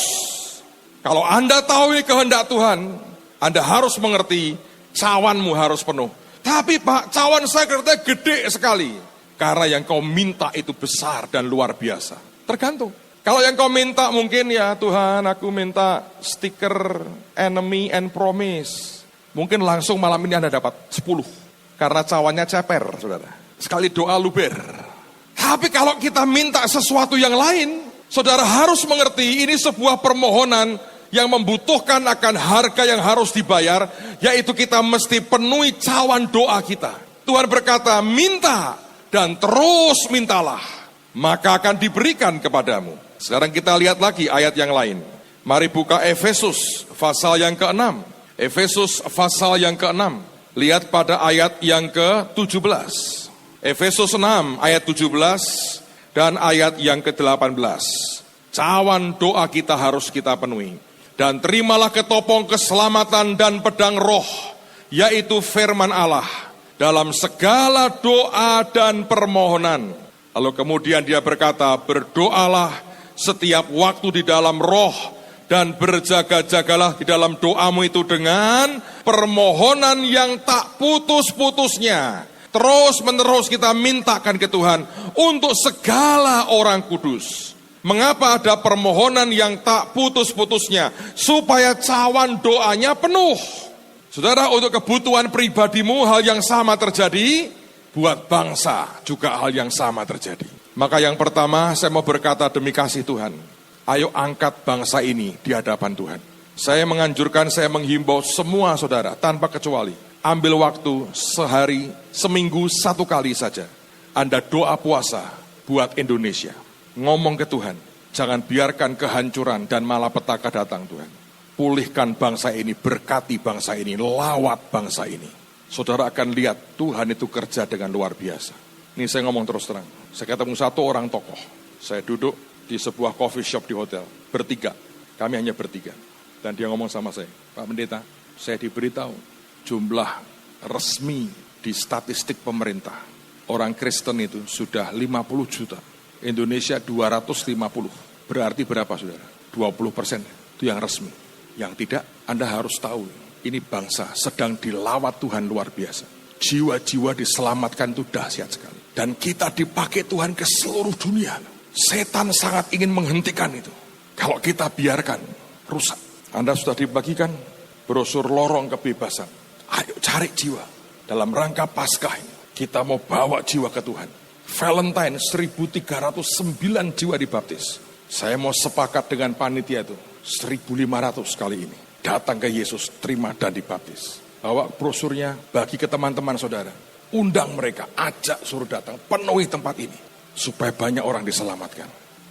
Kalau Anda tahu ini kehendak Tuhan, Anda harus mengerti cawanmu harus penuh. Tapi Pak, cawan saya katanya gede sekali. Karena yang kau minta itu besar dan luar biasa. Tergantung. Kalau yang kau minta mungkin ya Tuhan, aku minta stiker enemy and promise. Mungkin langsung malam ini Anda dapat 10. Karena cawannya ceper, saudara. Sekali doa luber. Tapi kalau kita minta sesuatu yang lain, saudara harus mengerti ini sebuah permohonan yang membutuhkan akan harga yang harus dibayar, yaitu kita mesti penuhi cawan doa kita. Tuhan berkata, minta dan terus mintalah, maka akan diberikan kepadamu. Sekarang kita lihat lagi ayat yang lain. Mari buka Efesus pasal yang ke-6. Efesus pasal yang ke-6. Lihat pada ayat yang ke-17. Efesus 6 ayat 17 dan ayat yang ke-18. Cawan doa kita harus kita penuhi. Dan terimalah ketopong keselamatan dan pedang roh, yaitu firman Allah, dalam segala doa dan permohonan. Lalu kemudian dia berkata, berdoalah setiap waktu di dalam roh, Dan berjaga-jagalah di dalam doamu itu dengan permohonan yang tak putus-putusnya. Terus menerus kita mintakan ke Tuhan untuk segala orang kudus. Mengapa ada permohonan yang tak putus-putusnya? Supaya cawan doanya penuh. Saudara, untuk kebutuhan pribadimu hal yang sama terjadi, buat bangsa juga hal yang sama terjadi. Maka yang pertama saya mau berkata demi kasih Tuhan, ayo angkat bangsa ini di hadapan Tuhan. Saya menganjurkan, saya menghimbau semua saudara tanpa kecuali, ambil waktu sehari, seminggu 1 kali saja. Anda doa puasa buat Indonesia. Ngomong ke Tuhan, jangan biarkan kehancuran dan malapetaka datang Tuhan. Pulihkan bangsa ini, berkati bangsa ini, lawat bangsa ini. Saudara akan lihat Tuhan itu kerja dengan luar biasa. Ini saya ngomong terus terang. Saya ketemu satu orang tokoh. Saya duduk di sebuah coffee shop di hotel. Bertiga. Kami hanya bertiga. Dan dia ngomong sama saya, Pak Pendeta, saya diberitahu jumlah resmi di statistik pemerintah. Orang Kristen itu sudah 50 juta. Indonesia 250. Berarti berapa saudara? 20%. Itu yang resmi. Yang tidak, Anda harus tahu. Ini bangsa sedang dilawat Tuhan luar biasa. Jiwa-jiwa diselamatkan itu dahsyat sekali. Dan kita dipakai Tuhan ke seluruh dunia. Setan sangat ingin menghentikan itu. Kalau kita biarkan, rusak. Anda sudah dibagikan brosur lorong kebebasan. Ayo cari jiwa. Dalam rangka Paskah ini, kita mau bawa jiwa ke Tuhan. Valentine 1309 jiwa dibaptis. Saya mau sepakat dengan panitia itu. 1500 kali ini. Datang ke Yesus, terima dan dibaptis. Bawa brosurnya, bagi ke teman-teman saudara. Undang mereka, ajak suruh datang, penuhi tempat ini. Supaya banyak orang diselamatkan.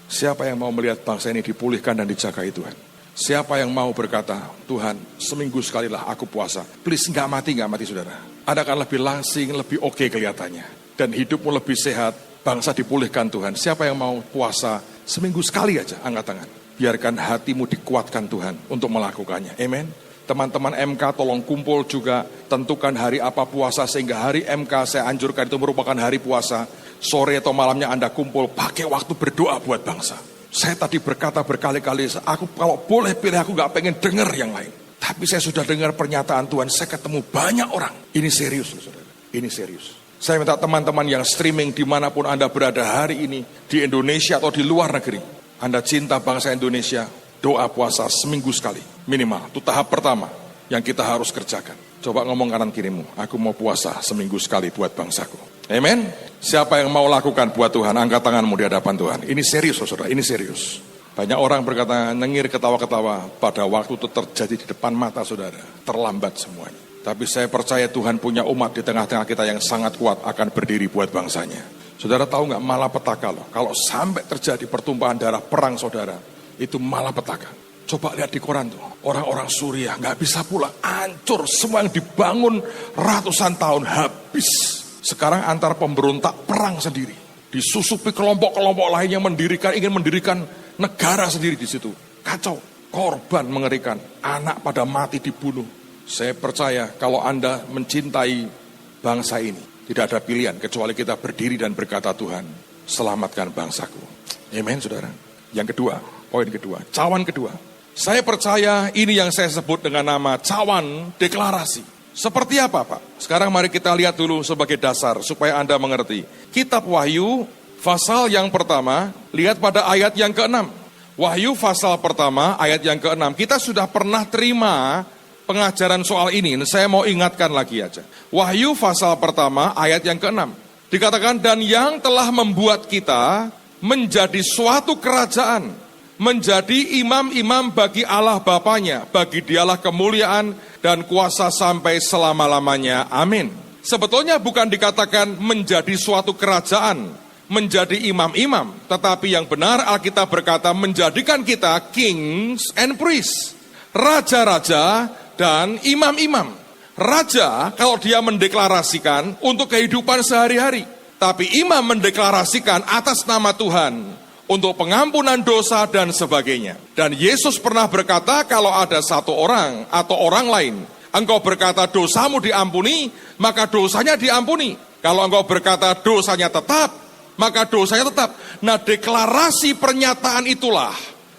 Siapa yang mau melihat bangsa ini dipulihkan dan dijagai Tuhan? Siapa yang mau berkata, Tuhan seminggu sekali lah aku puasa. Please nggak mati saudara. Anda akan lebih langsing, lebih oke kelihatannya. Dan hidupmu lebih sehat, bangsa dipulihkan Tuhan. Siapa yang mau puasa seminggu sekali aja, angkat tangan. Biarkan hatimu dikuatkan Tuhan untuk melakukannya. Amen. Teman-teman MK tolong kumpul juga. Tentukan hari apa puasa sehingga hari MK saya anjurkan itu merupakan hari puasa. Sore atau malamnya Anda kumpul. Pakai waktu berdoa buat bangsa. Saya tadi berkata berkali-kali. Aku kalau boleh pilih aku gak pengen dengar yang lain. Tapi saya sudah dengar pernyataan Tuhan. Saya ketemu banyak orang. Ini serius saudara. Ini serius. Saya minta teman-teman yang streaming dimanapun Anda berada hari ini. Di Indonesia atau di luar negeri. Anda cinta bangsa Indonesia, doa puasa seminggu sekali, minimal. Itu tahap pertama yang kita harus kerjakan. Coba ngomong kanan kirimu, aku mau puasa seminggu sekali buat bangsaku. Amen. Siapa yang mau lakukan buat Tuhan, angkat tanganmu di hadapan Tuhan. Ini serius saudara, ini serius. Banyak orang berkata, nengir ketawa-ketawa, pada waktu itu terjadi di depan mata saudara. Terlambat semuanya. Tapi saya percaya Tuhan punya umat di tengah-tengah kita yang sangat kuat akan berdiri buat bangsanya. Saudara tahu nggak malapetaka loh, kalau sampai terjadi pertumpahan darah perang saudara, itu malapetaka. Coba lihat di koran tuh, orang-orang Suriah nggak bisa pulang, hancur, semua yang dibangun ratusan tahun habis. Sekarang antar pemberontak perang sendiri, disusupi kelompok-kelompok lain yang ingin mendirikan negara sendiri di situ. Kacau, korban mengerikan, anak pada mati dibunuh. Saya percaya kalau Anda mencintai bangsa ini, tidak ada pilihan kecuali kita berdiri dan berkata Tuhan, selamatkan bangsaku. Amen saudara. Yang kedua, poin kedua, cawan kedua. Saya percaya ini yang saya sebut dengan nama cawan deklarasi. Seperti apa Pak? Sekarang mari kita lihat dulu sebagai dasar supaya Anda mengerti. Kitab Wahyu, pasal yang pertama, lihat pada ayat yang ke-6. Wahyu pasal pertama, ayat yang ke-6. Kita sudah pernah terima pengajaran soal ini, saya mau ingatkan lagi aja. Wahyu pasal pertama ayat yang ke-6. Dikatakan, dan yang telah membuat kita menjadi suatu kerajaan, menjadi imam-imam bagi Allah Bapanya, bagi Dialah kemuliaan dan kuasa sampai selama-lamanya. Amin. Sebetulnya bukan dikatakan menjadi suatu kerajaan, menjadi imam-imam, tetapi yang benar Alkitab berkata menjadikan kita kings and priests, raja-raja dan imam-imam. Raja kalau dia mendeklarasikan untuk kehidupan sehari-hari. Tapi imam mendeklarasikan atas nama Tuhan untuk pengampunan dosa dan sebagainya. Dan Yesus pernah berkata kalau ada satu orang atau orang lain, engkau berkata dosamu diampuni, maka dosanya diampuni. Kalau engkau berkata dosanya tetap, maka dosanya tetap. Nah deklarasi pernyataan itulah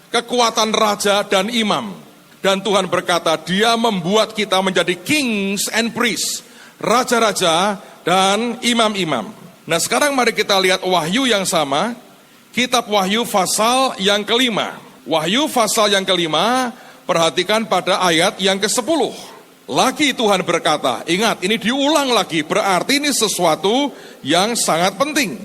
kekuatan raja dan imam. Dan Tuhan berkata, Dia membuat kita menjadi kings and priests, raja-raja dan imam-imam. Nah, sekarang mari kita lihat Wahyu yang sama, kitab Wahyu pasal yang kelima. Wahyu pasal yang kelima, perhatikan pada ayat yang ke-10. Lagi Tuhan berkata, ingat ini diulang lagi, berarti ini sesuatu yang sangat penting.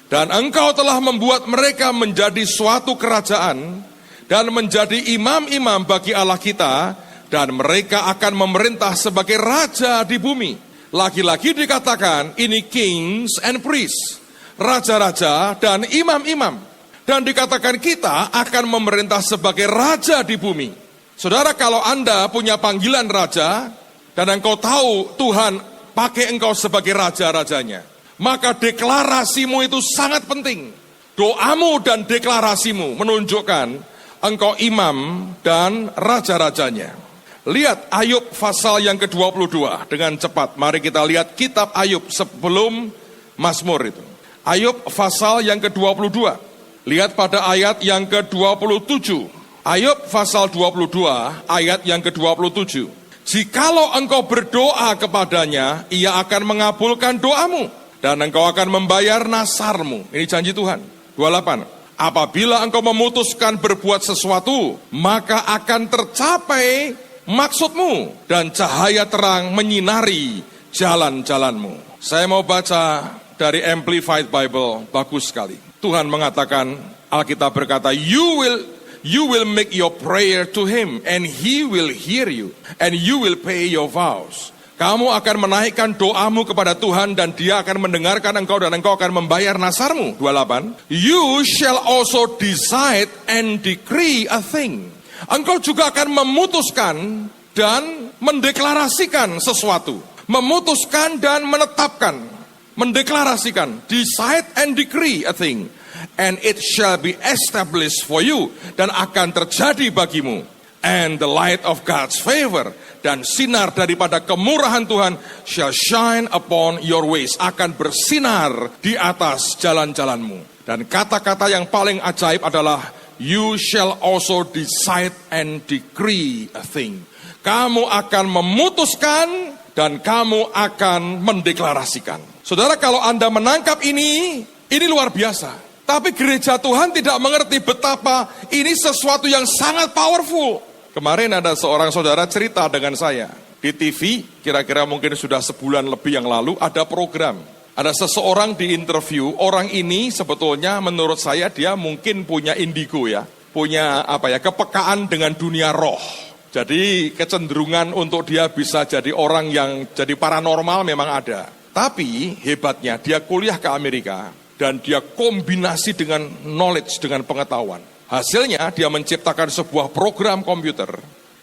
Dan engkau telah membuat mereka menjadi suatu kerajaan dan menjadi imam-imam bagi Allah kita, dan mereka akan memerintah sebagai raja di bumi. Lagi-lagi dikatakan, ini kings and priests, raja-raja dan imam-imam. Dan dikatakan kita akan memerintah sebagai raja di bumi. Saudara, kalau Anda punya panggilan raja, dan engkau tahu Tuhan pakai engkau sebagai raja-rajanya, maka deklarasimu itu sangat penting. Doamu dan deklarasimu menunjukkan engkau imam dan raja-rajanya. Lihat Ayub pasal yang ke-22 dengan cepat. Mari kita lihat kitab Ayub sebelum Mazmur itu. Ayub pasal yang ke-22. Lihat pada ayat yang ke-27. Ayub pasal 22 ayat yang ke-27. Jikalau engkau berdoa kepadanya, ia akan mengabulkan doamu. Dan engkau akan membayar nasarmu. Ini janji Tuhan. 28. Apabila engkau memutuskan berbuat sesuatu, maka akan tercapai maksudmu, dan cahaya terang menyinari jalan-jalanmu. Saya mau baca dari Amplified Bible, bagus sekali. Tuhan mengatakan, Alkitab berkata, you will make your prayer to him, and he will hear you, and you will pay your vows. Kamu akan menaikkan doamu kepada Tuhan, dan Dia akan mendengarkan engkau, dan engkau akan membayar nasarmu. 28. You shall also decide and decree a thing. Engkau juga akan memutuskan dan mendeklarasikan sesuatu. Memutuskan dan menetapkan. Mendeklarasikan. Decide and decree a thing. And it shall be established for you. Dan akan terjadi bagimu. And the light of God's favor, dan sinar daripada kemurahan Tuhan, shall shine upon your ways, akan bersinar di atas jalan-jalanmu. Dan kata-kata yang paling ajaib adalah, you shall also decide and decree a thing. Kamu akan memutuskan dan kamu akan mendeklarasikan. Saudara, kalau Anda menangkap ini luar biasa. Tapi gereja Tuhan tidak mengerti betapa ini sesuatu yang sangat powerful. Kemarin ada seorang saudara cerita dengan saya. Di TV, kira-kira mungkin sudah sebulan lebih yang lalu, ada program. Ada seseorang di interview, orang ini sebetulnya menurut saya dia mungkin punya indigo ya. Punya kepekaan dengan dunia roh. Jadi kecenderungan untuk dia bisa jadi orang yang jadi paranormal memang ada. Tapi hebatnya dia kuliah ke Amerika. Dan dia kombinasi dengan knowledge, dengan pengetahuan. Hasilnya dia menciptakan sebuah program komputer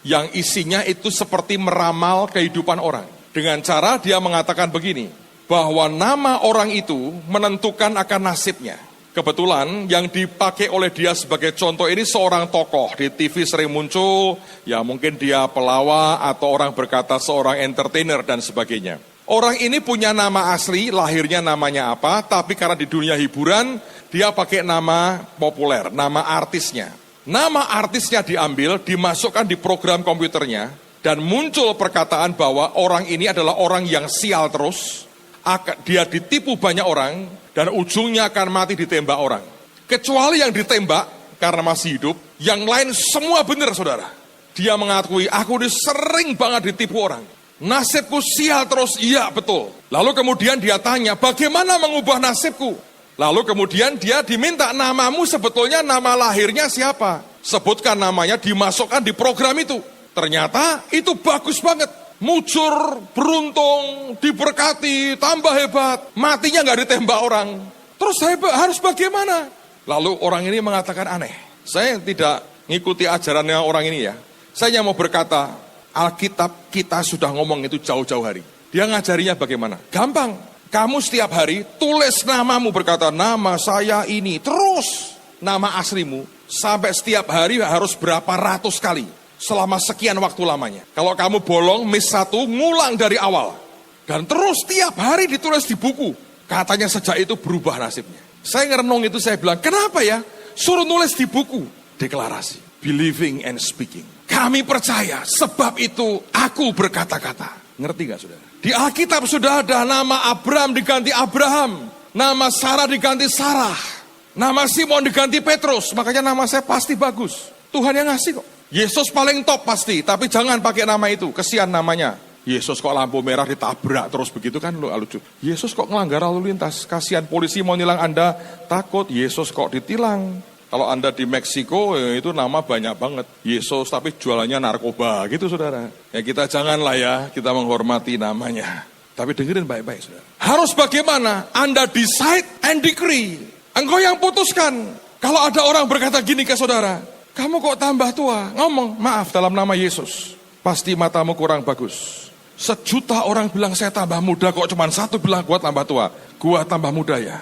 yang isinya itu seperti meramal kehidupan orang. Dengan cara dia mengatakan begini, bahwa nama orang itu menentukan akan nasibnya. Kebetulan yang dipakai oleh dia sebagai contoh ini seorang tokoh. Di TV sering muncul, ya mungkin dia pelawak atau orang berkata seorang entertainer dan sebagainya. Orang ini punya nama asli, lahirnya namanya apa, tapi karena di dunia hiburan, dia pakai nama populer, nama artisnya. Nama artisnya diambil, dimasukkan di program komputernya, dan muncul perkataan bahwa orang ini adalah orang yang sial terus, dia ditipu banyak orang, dan ujungnya akan mati ditembak orang. Kecuali yang ditembak, karena masih hidup, yang lain semua benar saudara. Dia mengakui, aku ini sering banget ditipu orang. Nasibku sial terus, iya betul. Lalu kemudian dia tanya, bagaimana mengubah nasibku? Lalu kemudian dia diminta, namamu sebetulnya nama lahirnya siapa? Sebutkan namanya, dimasukkan di program itu. Ternyata itu bagus banget. Mujur, beruntung, diberkati, tambah hebat. Matinya gak ditembak orang. Terus saya harus bagaimana? Lalu orang ini mengatakan aneh. Saya tidak ngikuti ajarannya orang ini ya. Saya mau berkata, Alkitab kita sudah ngomong itu jauh-jauh hari. Dia ngajarinya bagaimana? Gampang. Kamu setiap hari tulis namamu, berkata nama saya ini. Terus nama aslimu sampai setiap hari harus berapa ratus kali. Selama sekian waktu lamanya. Kalau kamu bolong, miss satu, ngulang dari awal. Dan terus setiap hari ditulis di buku. Katanya sejak itu berubah nasibnya. Saya ngerenung itu, saya bilang, kenapa ya? Suruh nulis di buku. deklarasi. Believing and speaking. Kami percaya, sebab itu aku berkata-kata. Ngerti gak saudara? Di Alkitab sudah ada nama Abraham diganti Abraham. Nama Sarah diganti Sarah. Nama Simon diganti Petrus. Makanya nama saya pasti bagus. Tuhan yang ngasih kok. Yesus paling top pasti. Tapi jangan pakai nama itu. Kesian namanya. Yesus kok lampu merah ditabrak terus begitu kan lucu. Yesus kok ngelanggar lalu lintas. Kasihan polisi mau nilang Anda. Takut Yesus kok ditilang. Kalau Anda di Meksiko itu nama banyak banget. Yesus tapi jualannya narkoba gitu saudara. Ya kita janganlah ya, kita menghormati namanya. Tapi dengerin baik-baik saudara. Harus bagaimana? Anda decide and decree. Engkau yang putuskan. Kalau ada orang berkata gini ke saudara, kamu kok tambah tua? Ngomong, maaf dalam nama Yesus. Pasti matamu kurang bagus. 1.000.000 orang bilang saya tambah muda, kok cuma 1 bilang gua tambah tua. Gua tambah muda ya.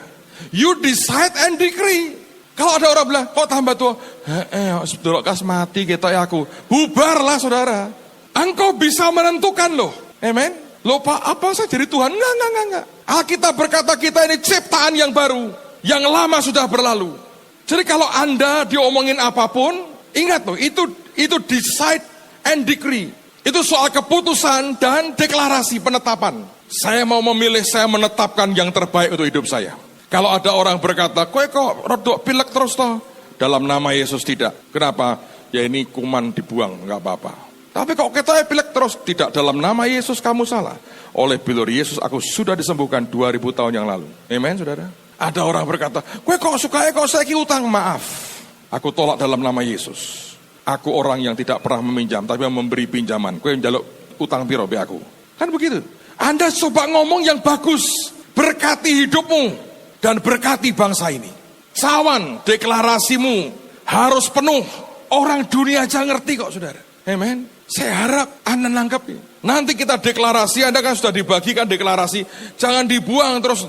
You decide and decree. Kalau ada orang bilang, kok tambah tua? Sebetulnya kas mati kita ya aku. Bubarlah saudara. Engkau bisa menentukan loh. Amen. Loh Pak, apa saya jadi Tuhan? Enggak. Alkitab berkata kita ini ciptaan yang baru. Yang lama sudah berlalu. Jadi kalau Anda diomongin apapun, ingat loh, itu decide and decree. Itu soal keputusan dan deklarasi penetapan. Saya mau memilih, saya menetapkan yang terbaik untuk hidup saya. Kalau ada orang berkata, kowe kok rodok pilek terus toh? Dalam nama Yesus tidak. Kenapa? Ya ini kuman dibuang, enggak apa-apa. Tapi kok kita pilek terus? Tidak, dalam nama Yesus kamu salah. Oleh bilur Yesus aku sudah disembuhkan 2000 tahun yang lalu. Amen saudara? Ada orang berkata, kowe kok suka kok saya utang? Maaf. Aku tolak dalam nama Yesus. Aku orang yang tidak pernah meminjam, tapi yang memberi pinjaman. Kowe njaluk utang piro be aku. Kan begitu. Anda coba ngomong yang bagus. Berkati hidupmu. Dan berkati bangsa ini. Cawan deklarasimu harus penuh. Orang dunia aja ngerti kok saudara. Amen. Saya harap Anda nangkep ini. Nanti kita deklarasi, Anda kan sudah dibagikan deklarasi. Jangan dibuang terus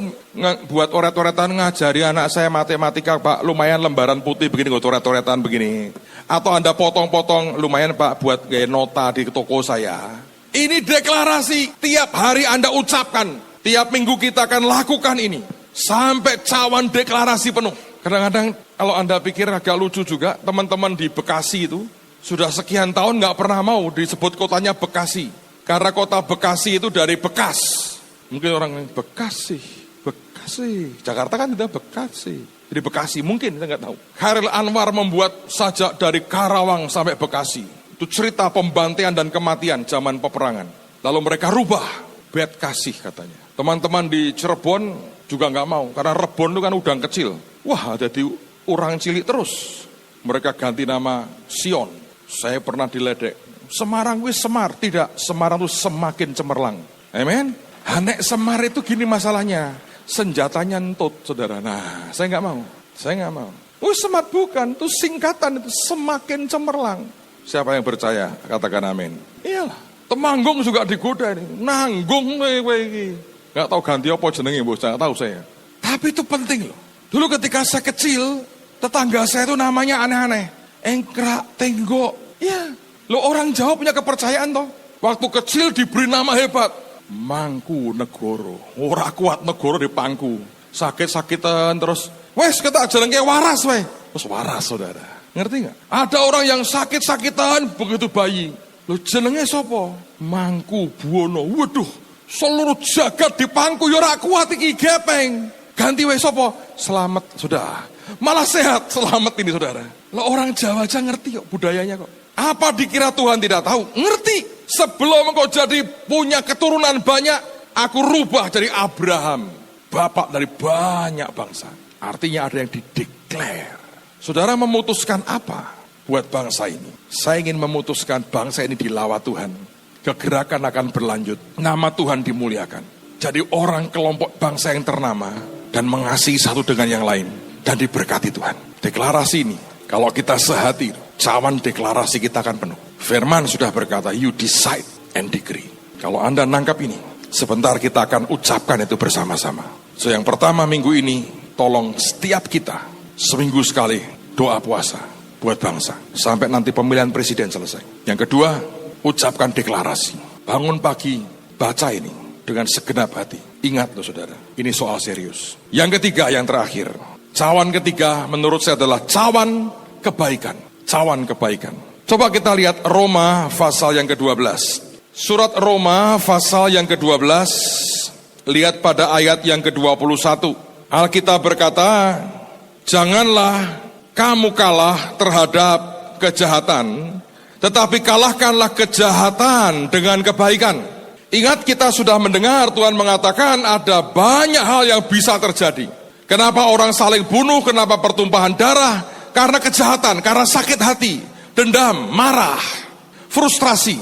buat oret-oretan ngajari anak saya matematika Pak. Lumayan lembaran putih begini, buat oret-oretan begini. Atau Anda potong-potong lumayan Pak buat gaya nota di toko saya. Ini deklarasi tiap hari Anda ucapkan. Tiap minggu kita akan lakukan ini. Sampai cawan deklarasi penuh. Kadang-kadang kalau Anda pikir agak lucu juga, teman-teman di Bekasi itu sudah sekian tahun gak pernah mau disebut kotanya Bekasi. Karena kota Bekasi itu dari bekas. Mungkin orang Bekasi. Jakarta kan tidak Bekasi. Jadi Bekasi mungkin, saya gak tahu. Khairil Anwar membuat sajak dari Karawang sampai Bekasi. Itu cerita pembantaian dan kematian zaman peperangan. Lalu mereka rubah. Bet kasih katanya. Teman-teman di Cirebon juga nggak mau. Karena Rebon itu kan udang kecil. Wah jadi orang cilik terus. Mereka ganti nama Sion. Saya pernah diledek. Semarang wis semar. Tidak, Semarang itu semakin cemerlang. Amen. Hanek Semar itu gini masalahnya. Senjatanya entut saudara. Nah saya nggak mau. Wis Semar bukan. Itu singkatan itu semakin cemerlang. Siapa yang percaya? Katakan amin. Iyalah. Temanggung juga digoda ini. Nanggung ini. Gak tahu ganti apa jenenge bos, gak tahu saya. Tapi itu penting loh. Dulu ketika saya kecil, tetangga saya itu namanya aneh-aneh. Engkrak, tenggok. Ya, lo orang Jawa punya kepercayaan toh. Waktu kecil diberi nama hebat. Mangku Negoro. Ora kuat Negoro di pangku. Sakit-sakitan terus. Wes kata jenenge waras weh. Terus waras saudara. Ngerti gak? Ada orang yang sakit-sakitan begitu bayi. Lo jenenge sopo? Mangku Buwono. Waduh, seluruh jagat di pangku ya ora kuat iki gepeng. Ganti wae sopo? Selamat sudah. Malah sehat, selamat ini saudara. Lo orang Jawa aja ngerti kok budayanya kok. Apa dikira Tuhan tidak tahu? Ngerti. Sebelum engkau jadi punya keturunan banyak, aku rubah jadi Abraham, bapak dari banyak bangsa. Artinya ada yang dideklar. Saudara memutuskan apa? Buat bangsa ini. Saya ingin memutuskan bangsa ini dilawat Tuhan. Kegerakan akan berlanjut. Nama Tuhan dimuliakan. Jadi orang kelompok bangsa yang ternama. Dan mengasihi satu dengan yang lain. Dan diberkati Tuhan. Deklarasi ini. Kalau kita sehati. Cawan deklarasi kita akan penuh. Firman sudah berkata. You decide and decree. Kalau Anda nangkap ini. Sebentar kita akan ucapkan itu bersama-sama. So yang pertama minggu ini. Tolong setiap kita. Seminggu sekali doa puasa. Buat bangsa. Sampai nanti pemilihan presiden selesai. Yang kedua, ucapkan deklarasi. Bangun pagi, baca ini. Dengan segenap hati. Ingat loh saudara, ini soal serius. Yang ketiga, yang terakhir. Cawan ketiga menurut saya adalah cawan kebaikan. cawan kebaikan. Coba kita lihat Roma pasal yang ke-12. Surat Roma pasal yang ke-12, lihat pada ayat yang ke-21. Alkitab berkata, janganlah kamu kalah terhadap kejahatan, tetapi kalahkanlah kejahatan dengan kebaikan. Ingat, kita sudah mendengar Tuhan mengatakan ada banyak hal yang bisa terjadi. Kenapa orang saling bunuh, kenapa pertumpahan darah? Karena kejahatan, karena sakit hati, dendam, marah, frustrasi.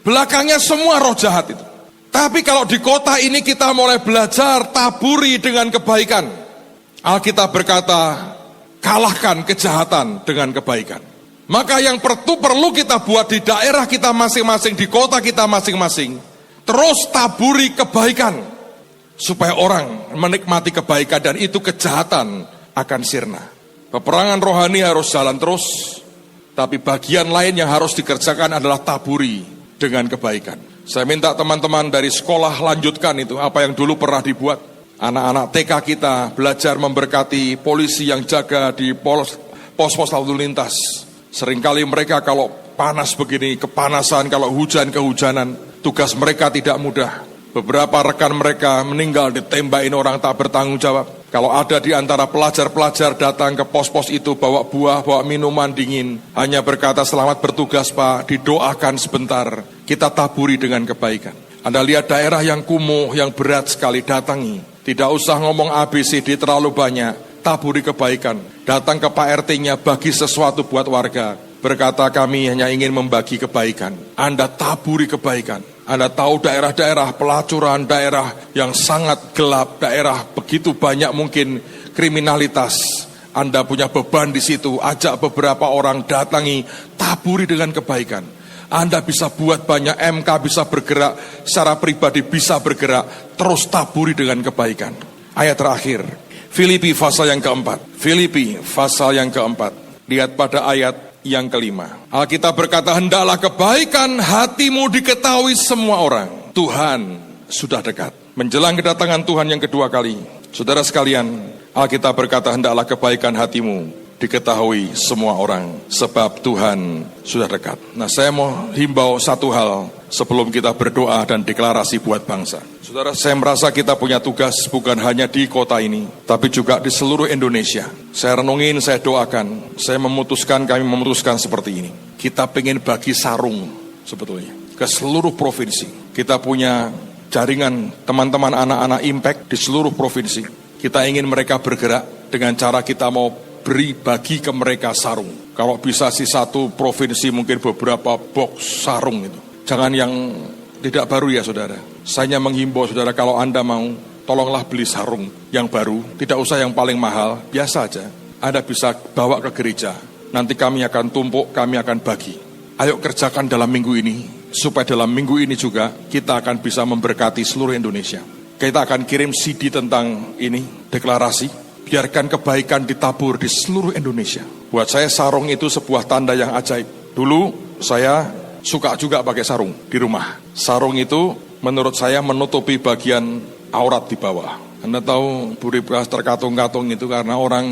Belakangnya semua roh jahat itu. Tapi kalau di kota ini kita mulai belajar taburi dengan kebaikan. Alkitab berkata, kalahkan kejahatan dengan kebaikan. Maka yang perlu kita buat di daerah kita masing-masing, di kota kita masing-masing, terus taburi kebaikan, supaya orang menikmati kebaikan dan itu kejahatan akan sirna. Peperangan rohani harus jalan terus, tapi bagian lain yang harus dikerjakan adalah taburi dengan kebaikan. Saya minta teman-teman dari sekolah lanjutkan itu, apa yang dulu pernah dibuat. Anak-anak TK kita belajar memberkati polisi yang jaga di pos-pos lalu lintas. Seringkali mereka kalau panas begini, kepanasan, kalau hujan kehujanan, tugas mereka tidak mudah. Beberapa rekan mereka meninggal ditembakin orang tak bertanggung jawab. Kalau ada di antara pelajar-pelajar datang ke pos-pos itu bawa buah, bawa minuman dingin, hanya berkata selamat bertugas Pak, didoakan sebentar, kita taburi dengan kebaikan. Anda lihat daerah yang kumuh, yang berat sekali, datangi. Tidak usah ngomong ABCD terlalu banyak, taburi kebaikan. Datang ke Pak RT-nya, bagi sesuatu buat warga. Berkata kami hanya ingin membagi kebaikan. Anda taburi kebaikan. Anda tahu daerah-daerah pelacuran, daerah yang sangat gelap, daerah begitu banyak mungkin kriminalitas. Anda punya beban di situ, ajak beberapa orang datangi, taburi dengan kebaikan. Anda bisa buat banyak, MK bisa bergerak, secara pribadi bisa bergerak, terus taburi dengan kebaikan. Ayat terakhir, Filipi pasal yang keempat. Filipi pasal yang keempat. Lihat pada ayat yang kelima. Alkitab berkata, hendaklah kebaikan hatimu diketahui semua orang. Tuhan sudah dekat. Menjelang kedatangan Tuhan yang kedua kali. Saudara sekalian, Alkitab berkata, hendaklah kebaikan hatimu diketahui semua orang. Sebab Tuhan sudah dekat. Nah, saya mau himbau satu hal sebelum kita berdoa dan deklarasi buat bangsa. Saudara, saya merasa kita punya tugas bukan hanya di kota ini, tapi juga di seluruh Indonesia. Saya renungin, saya doakan, kami memutuskan seperti ini. Kita pengen bagi sarung sebetulnya ke seluruh provinsi. Kita punya jaringan teman-teman anak-anak impact di seluruh provinsi. Kita ingin mereka bergerak dengan cara kita mau bagi ke mereka sarung. Kalau bisa sih satu provinsi mungkin beberapa box sarung itu. Jangan yang tidak baru ya saudara. Saya menghimbau saudara, kalau Anda mau, tolonglah beli sarung yang baru. Tidak usah yang paling mahal, biasa aja. Anda bisa bawa ke gereja. Nanti kami akan tumpuk, kami akan bagi. Ayo kerjakan dalam minggu ini, supaya dalam minggu ini juga kita akan bisa memberkati seluruh Indonesia. Kita akan kirim CD tentang ini, deklarasi. Biarkan kebaikan ditabur di seluruh Indonesia. Buat saya sarung itu sebuah tanda yang ajaib. Dulu saya suka juga pakai sarung di rumah. Sarung itu menurut saya menutupi bagian aurat di bawah. Anda tahu buripas terkatung-katung itu karena orang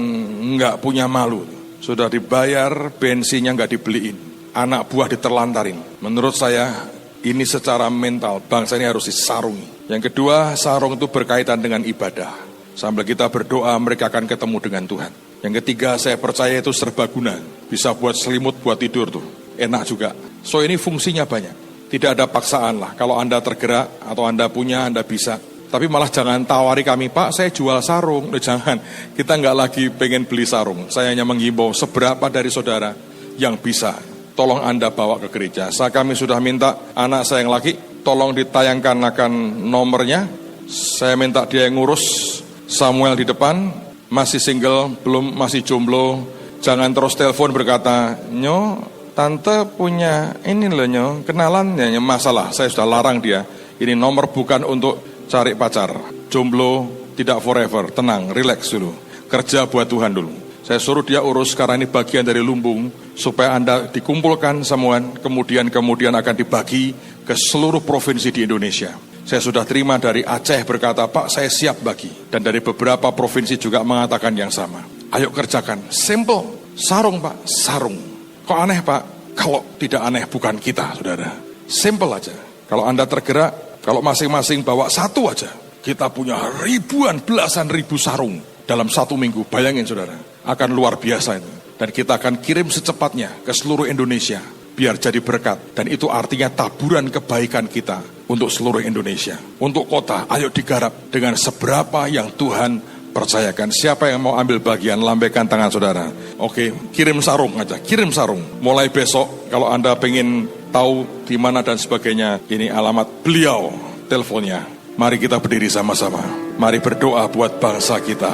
nggak punya malu. Sudah dibayar, bensinnya nggak dibeliin. Anak buah diterlantarin. Menurut saya ini secara mental bangsa ini harus disarungi. Yang kedua, sarung itu berkaitan dengan ibadah. Sambil kita berdoa, mereka akan ketemu dengan Tuhan. Yang ketiga, saya percaya itu serbaguna. Bisa buat selimut, buat tidur tuh. Enak juga. So ini fungsinya banyak. Tidak ada paksaan lah. Kalau Anda tergerak atau Anda punya, Anda bisa. Tapi malah jangan tawari kami, Pak saya jual sarung. Jangan, kita nggak lagi pengen beli sarung. Saya hanya menghimbau seberapa dari saudara yang bisa. Tolong Anda bawa ke gereja. Kami sudah minta anak saya yang laki, tolong ditayangkan akan nomornya. Saya minta dia yang ngurus. Samuel di depan, masih single, belum masih jomblo. Jangan terus telepon berkata, Nyo, tante punya ini loh Nyo, kenalan ya masalah. Saya sudah larang dia. Ini nomor bukan untuk cari pacar. Jomblo tidak forever, tenang, relax dulu. Kerja buat Tuhan dulu. Saya suruh dia urus karena ini bagian dari lumbung supaya Anda dikumpulkan semua, kemudian akan dibagi ke seluruh provinsi di Indonesia. Saya sudah terima dari Aceh berkata, Pak saya siap bagi. Dan dari beberapa provinsi juga mengatakan yang sama. Ayo kerjakan, simple, sarung Pak, sarung. Kok aneh Pak? Kalau tidak aneh bukan kita, saudara. Simple aja. Kalau Anda tergerak, kalau masing-masing bawa satu aja, kita punya ribuan, belasan ribu sarung dalam 1 minggu. Bayangin saudara, akan luar biasa itu. Dan kita akan kirim secepatnya ke seluruh Indonesia, biar jadi berkat. Dan itu artinya taburan kebaikan kita untuk seluruh Indonesia. Untuk kota, ayo digarap dengan seberapa yang Tuhan percayakan. Siapa yang mau ambil bagian, lambaikan tangan saudara. Oke, kirim sarung aja, kirim sarung. Mulai besok, kalau Anda pengen tahu di mana dan sebagainya, ini alamat beliau, teleponnya. Mari kita berdiri sama-sama. Mari berdoa buat bangsa kita.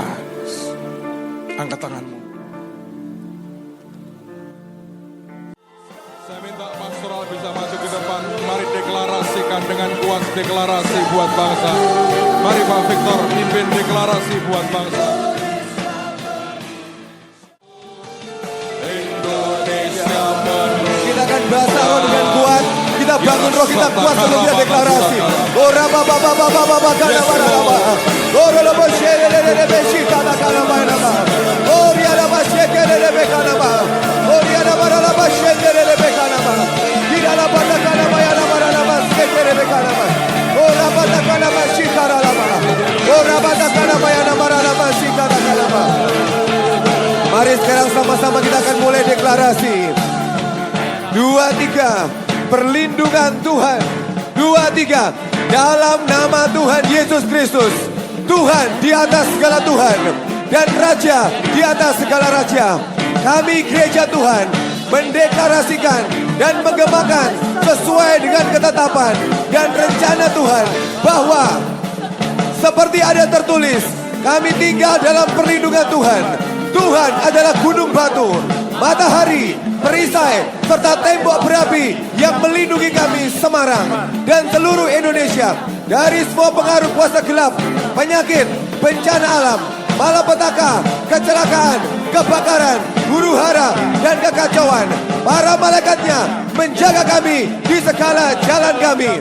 Angkat tanganmu. Saya minta pastoral bisa maju ke depan. Mari deklarasikan dengan kuat, deklarasi buat bangsa. Mari Pak Victor pimpin deklarasi buat bangsa. Indonesia penuh. Kita akan bahasa roh dengan kuat. Kita bangun roh kita kuat sebelum kita deklarasi. Ora baba baba baba baba kana bara baba. Ora lo boshere le beshita na kana bara baba. Ora la basheke le bekana baba. Ora la bara la basheke le bekana baba. Gira la bata kana bara la bara la basheke le bekana baba. Ora bata kana bashika la baba. Ora bata kana bara la bara la bashika la kana baba. Mari sekarang sama-sama kita akan mulai deklarasi. 2, 3. Perlindungan Tuhan. 2, 3. Dalam nama Tuhan Yesus Kristus. Tuhan di atas segala Tuhan. Dan Raja di atas segala Raja. Kami gereja Tuhan mendeklarasikan dan menggemakan sesuai dengan ketetapan dan rencana Tuhan. Bahwa seperti ada tertulis, kami tinggal dalam perlindungan Tuhan. Tuhan adalah gunung batu, matahari, perisai, serta tembok berapi yang melindungi kami Semarang dan seluruh Indonesia dari semua pengaruh kuasa gelap, penyakit, bencana alam, malapetaka, kecelakaan, kebakaran, huru hara, dan kekacauan. Para malaikatnya menjaga kami di segala jalan kami.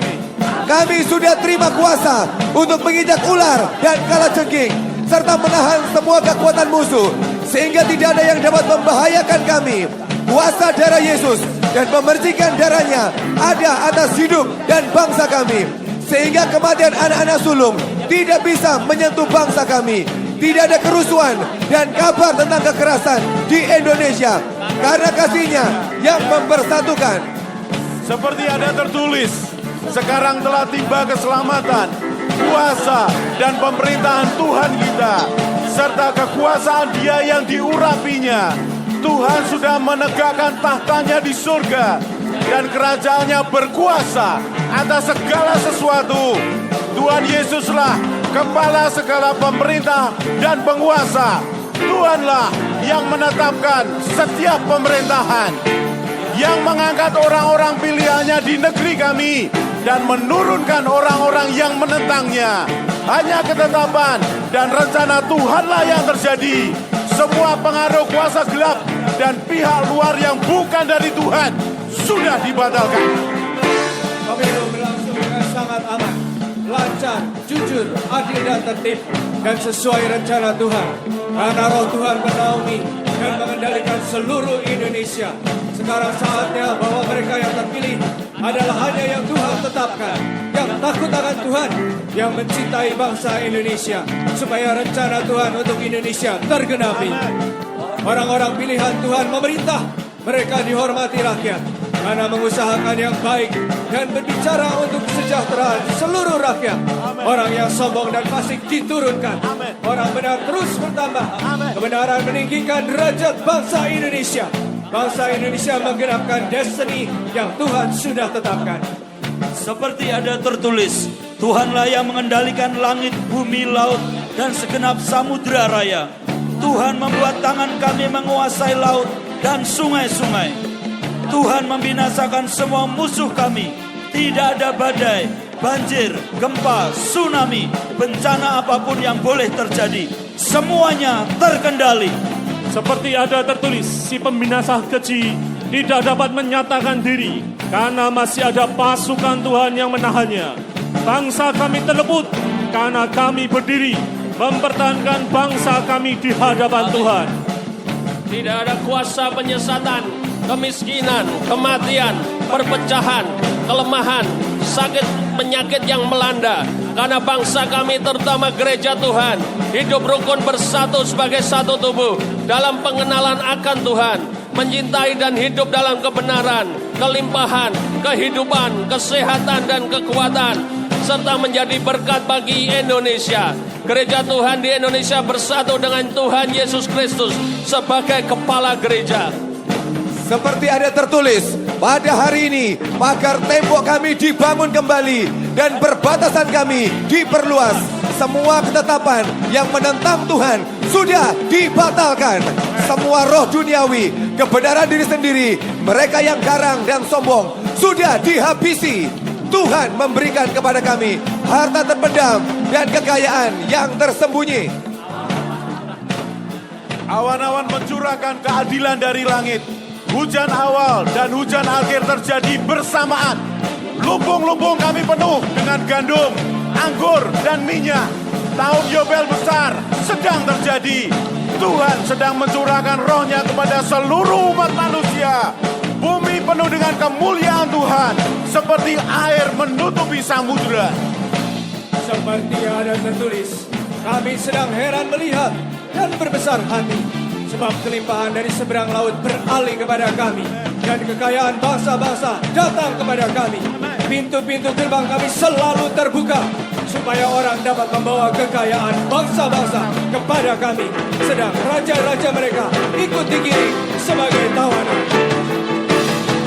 Kami sudah terima kuasa untuk menginjak ular dan kalajengking, serta menahan semua kekuatan musuh, sehingga tidak ada yang dapat membahayakan kami. Kuasa darah Yesus dan memercikan darahnya ada atas hidup dan bangsa kami, sehingga kematian anak-anak sulung tidak bisa menyentuh bangsa kami. Tidak ada kerusuhan dan kabar tentang kekerasan di Indonesia, karena kasih-Nya yang mempersatukan. Seperti ada tertulis, sekarang telah tiba keselamatan, kuasa dan pemerintahan Tuhan kita, serta kekuasaan Dia yang diurapinya. Tuhan sudah menegakkan tahtanya di surga, dan kerajaannya berkuasa atas segala sesuatu. Tuhan Yesuslah kepala segala pemerintah dan penguasa. Tuhanlah yang menetapkan setiap pemerintahan, yang mengangkat orang-orang pilihannya di negeri kami, dan menurunkan orang-orang yang menentangnya. Hanya ketetapan dan rencana Tuhanlah yang terjadi. Semua pengaruh kuasa gelap dan pihak luar yang bukan dari Tuhan sudah dibatalkan. Pemilu berlangsung dengan sangat aman, lancar, jujur, adil dan tertib, dan sesuai rencana Tuhan. Karena roh Tuhan menaungi dan mengendalikan seluruh Indonesia. Sekarang saatnya bahwa mereka yang terpilih adalah hanya yang Tuhan tetapkan, yang takut akan Tuhan, yang mencintai bangsa Indonesia, supaya rencana Tuhan untuk Indonesia tergenapi. Orang-orang pilihan Tuhan memerintah, mereka dihormati rakyat, karena mengusahakan yang baik dan berbicara untuk kesejahteraan seluruh rakyat. Orang yang sombong dan fasik diturunkan. Orang benar terus bertambah. Kebenaran meninggikan derajat bangsa Indonesia. Bangsa Indonesia menggenapkan destiny yang Tuhan sudah tetapkan. Seperti ada tertulis, Tuhanlah yang mengendalikan langit, bumi, laut, dan segenap samudera raya. Tuhan membuat tangan kami menguasai laut dan sungai-sungai. Tuhan membinasakan semua musuh kami. Tidak ada badai, banjir, gempa, tsunami, bencana apapun yang boleh terjadi. Semuanya terkendali. Seperti ada tertulis, si pembinasa keji tidak dapat menyatakan diri, karena masih ada pasukan Tuhan yang menahannya. Bangsa kami terlebut, karena kami berdiri, mempertahankan bangsa kami di hadapan Tuhan. Tidak ada kuasa penyesatan kemiskinan, kematian, perpecahan, kelemahan, sakit, penyakit yang melanda. Karena bangsa kami terutama gereja Tuhan hidup rukun bersatu sebagai satu tubuh dalam pengenalan akan Tuhan, mencintai dan hidup dalam kebenaran, kelimpahan, kehidupan, kesehatan dan kekuatan, serta menjadi berkat bagi Indonesia. Gereja Tuhan di Indonesia bersatu dengan Tuhan Yesus Kristus sebagai kepala gereja. Seperti ada tertulis, pada hari ini pagar tembok kami dibangun kembali dan perbatasan kami diperluas. Semua ketetapan yang menentang Tuhan sudah dibatalkan. Semua roh duniawi, kebenaran diri sendiri, mereka yang garang dan sombong sudah dihabisi. Tuhan memberikan kepada kami harta terpendam dan kekayaan yang tersembunyi. Awan-awan mencurahkan keadilan dari langit. Hujan awal dan hujan akhir terjadi bersamaan. Lumbung-lumbung kami penuh dengan gandum, anggur, dan minyak. Tahun Yobel besar sedang terjadi. Tuhan sedang mencurahkan rohnya kepada seluruh umat manusia. Bumi penuh dengan kemuliaan Tuhan, seperti air menutupi samudera. Seperti yang ada tertulis, kami sedang heran melihat dan berbesar hati. Sebab kelimpahan dari seberang laut beralih kepada kami, dan kekayaan bangsa-bangsa datang kepada kami. Pintu-pintu gerbang kami selalu terbuka, supaya orang dapat membawa kekayaan bangsa-bangsa kepada kami. Sedang raja-raja mereka ikut digiring sebagai tawanan.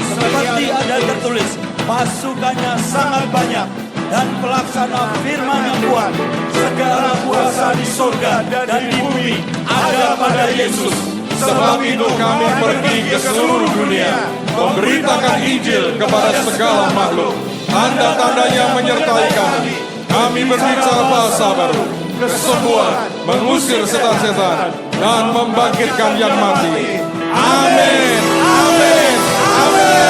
Seperti ada tertulis, pasukannya sangat banyak dan pelaksana firman yang kuat. Segala kuasa di surga dan di bumi ada pada Yesus. Sebab itu kami pergi ke seluruh dunia, memberitakan Injil kepada segala makhluk. Tanda-tandanya menyertai kami. Kami berbicara bahasa baru, kesembuhan, mengusir setan-setan, dan membangkitkan yang mati. Amin, amin, amin.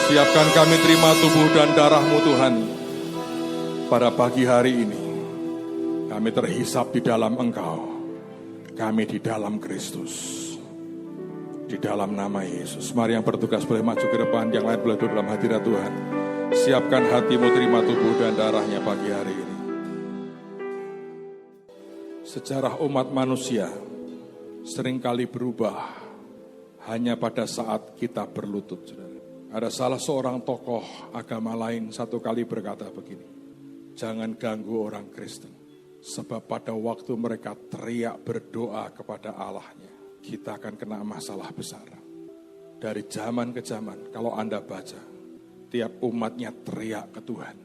Siapkan kami terima tubuh dan darah-Mu Tuhan. Pada pagi hari ini, kami terhisap di dalam Engkau. Kami di dalam Kristus. Di dalam nama Yesus. Mari yang bertugas boleh maju ke depan, yang lain boleh duduk dalam hadirat Tuhan. Siapkan hatimu terima tubuh dan darahnya pagi hari ini. Sejarah umat manusia seringkali berubah hanya pada saat kita berlutut. Ada salah seorang tokoh agama lain satu kali berkata begini, jangan ganggu orang Kristen, sebab pada waktu mereka teriak berdoa kepada Allahnya, kita akan kena masalah besar. Dari zaman ke zaman, kalau Anda baca, tiap umatnya teriak ke Tuhan,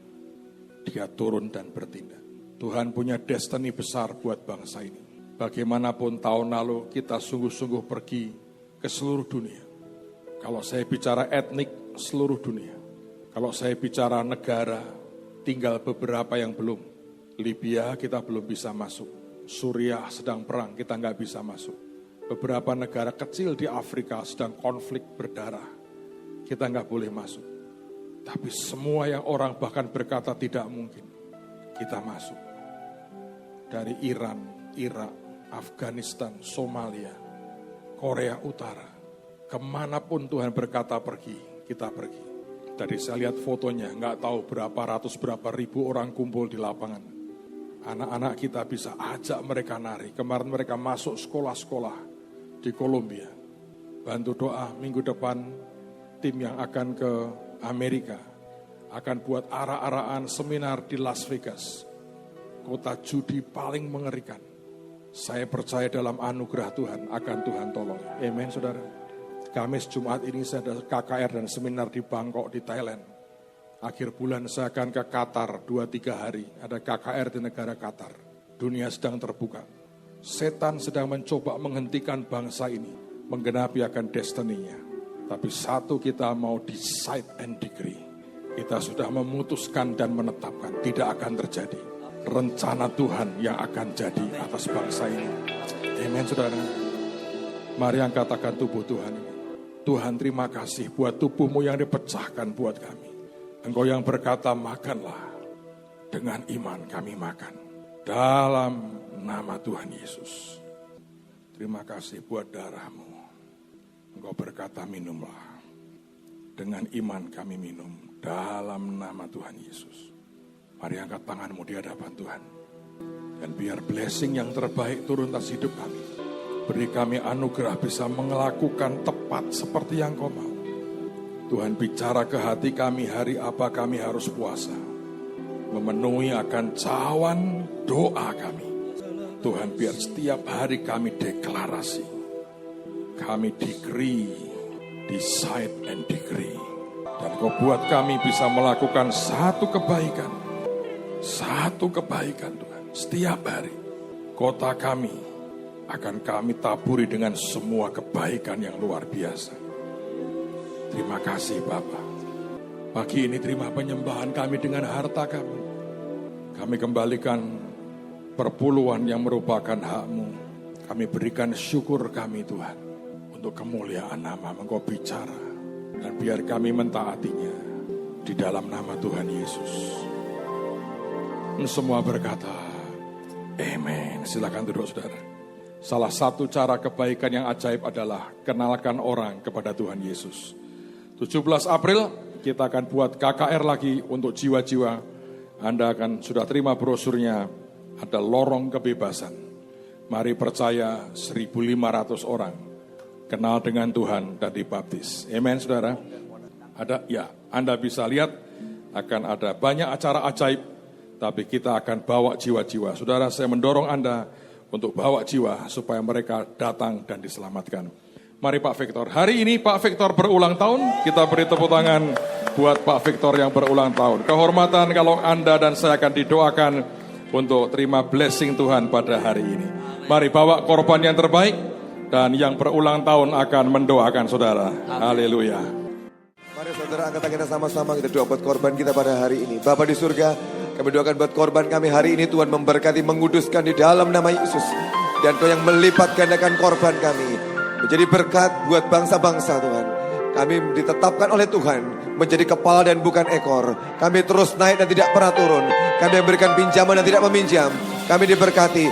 dia turun dan bertindak. Tuhan punya destiny besar buat bangsa ini. Bagaimanapun tahun lalu kita sungguh-sungguh pergi ke seluruh dunia. Kalau saya bicara etnik, seluruh dunia. Kalau saya bicara negara, tinggal beberapa yang belum. Libya kita belum bisa masuk. Suriah sedang perang, kita nggak bisa masuk. Beberapa negara kecil di Afrika sedang konflik berdarah. Kita nggak boleh masuk. Tapi semua yang orang bahkan berkata tidak mungkin, kita masuk. Dari Iran, Irak, Afghanistan, Somalia, Korea Utara. Kemanapun Tuhan berkata pergi, kita pergi. Tadi saya lihat fotonya, nggak tahu berapa ratus, berapa ribu orang kumpul di lapangan. Anak-anak kita bisa ajak mereka nari. Kemarin mereka masuk sekolah-sekolah di Kolombia. Bantu doa, minggu depan tim yang akan ke Amerika akan buat arah-arahan seminar di Las Vegas. Kota judi paling mengerikan. Saya percaya dalam anugerah Tuhan akan Tuhan tolong. Amen, saudara. Kamis Jumat ini saya ada KKR dan seminar di Bangkok di Thailand. Akhir bulan saya akan ke Qatar 2-3 hari. Ada KKR di negara Qatar. Dunia sedang terbuka. Setan sedang mencoba menghentikan bangsa ini. Menggenapi akan destiny-nya. Tapi satu kita mau decide and decree. Kita sudah memutuskan dan menetapkan. Tidak akan terjadi. Rencana Tuhan yang akan jadi atas bangsa ini. Amen, saudara. Mari yang katakan tubuh Tuhan ini. Tuhan terima kasih buat tubuhmu yang dipecahkan buat kami. Engkau yang berkata makanlah. Dengan iman kami makan. dalam nama Tuhan Yesus. Terima kasih buat darah-Mu. Engkau berkata minumlah. Dengan iman kami minum dalam nama Tuhan Yesus. Mari angkat tanganmu di hadapan Tuhan. Dan biar blessing yang terbaik turun atas hidup kami. Beri kami anugerah bisa melakukan tepat seperti yang Kau mau. Tuhan bicara ke hati kami hari apa kami harus puasa. Memenuhi akan cawan doa kami. Tuhan biar setiap hari kami deklarasi. Kami decree, decide and decree. Dan Kau buat kami bisa melakukan satu kebaikan. Satu kebaikan Tuhan. Setiap hari. Kota kami akan kami taburi dengan semua kebaikan yang luar biasa. Terima kasih Bapa. Pagi ini terima penyembahan kami dengan harta kami. Kami kembalikan perpuluhan yang merupakan hak-Mu. Kami berikan syukur kami Tuhan. Untuk kemuliaan nama Engkau bicara. Dan biar kami mentaatinya. Di dalam nama Tuhan Yesus. Semua berkata, amen. Silakan duduk saudara. Salah satu cara kebaikan yang ajaib adalah kenalkan orang kepada Tuhan Yesus. 17 April kita akan buat KKR lagi untuk jiwa-jiwa. Anda akan sudah terima brosurnya. Ada lorong kebebasan. Mari percaya 1.500 orang kenal dengan Tuhan dan dibaptis. Amen saudara. Ada ya, Anda bisa lihat akan ada banyak acara ajaib, tapi kita akan bawa jiwa-jiwa. Saudara, saya mendorong Anda untuk bawa jiwa supaya mereka datang dan diselamatkan. Mari Pak Victor. Hari ini Pak Victor berulang tahun. Kita beri tepuk tangan buat Pak Victor yang berulang tahun. Kehormatan kalau Anda dan saya akan didoakan untuk terima blessing Tuhan pada hari ini. Mari bawa korban yang terbaik dan yang berulang tahun akan mendoakan saudara. Haleluya. Mari saudara, angkat tangan sama-sama kita doa buat korban kita pada hari ini. Bapa di surga, kami doakan buat korban kami hari ini. Tuhan memberkati, menguduskan di dalam nama Yesus. Dan Kau yang melipat gandakan korban kami menjadi berkat buat bangsa-bangsa Tuhan. Kami ditetapkan oleh Tuhan menjadi kepala dan bukan ekor. Kami terus naik dan tidak pernah turun. Kami yang berikan pinjaman dan tidak meminjam. Kami diberkati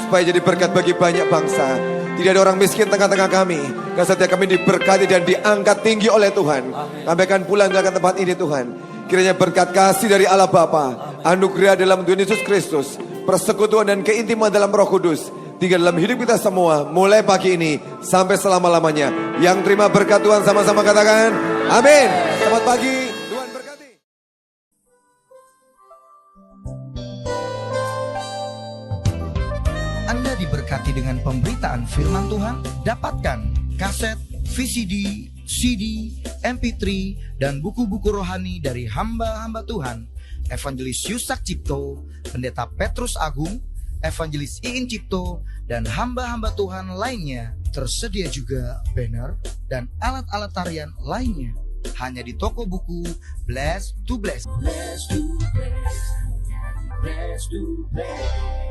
supaya jadi berkat bagi banyak bangsa. Tidak ada orang miskin tengah-tengah kami. Dan setiap kami diberkati dan diangkat tinggi oleh Tuhan. Kami akan pulang ke tempat ini Tuhan. Kiranya berkat kasih dari Allah Bapa, anugerah dalam Tuhan Yesus Kristus, persekutuan dan keintiman dalam Roh Kudus tinggal dalam hidup kita semua mulai pagi ini sampai selama-lamanya. Yang terima berkat Tuhan sama-sama katakan amin. Selamat pagi, Tuhan berkati. Anda diberkati dengan pemberitaan firman Tuhan. Dapatkan kaset, VCD, CD, MP3, dan buku-buku rohani dari hamba-hamba Tuhan, Evangelis Yusak Cipto, Pendeta Petrus Agung, Evangelis Iin Cipto, dan hamba-hamba Tuhan lainnya. Tersedia juga banner dan alat-alat tarian lainnya. Hanya di toko buku Bless to Bless. Bless to Bless. Bless to Bless.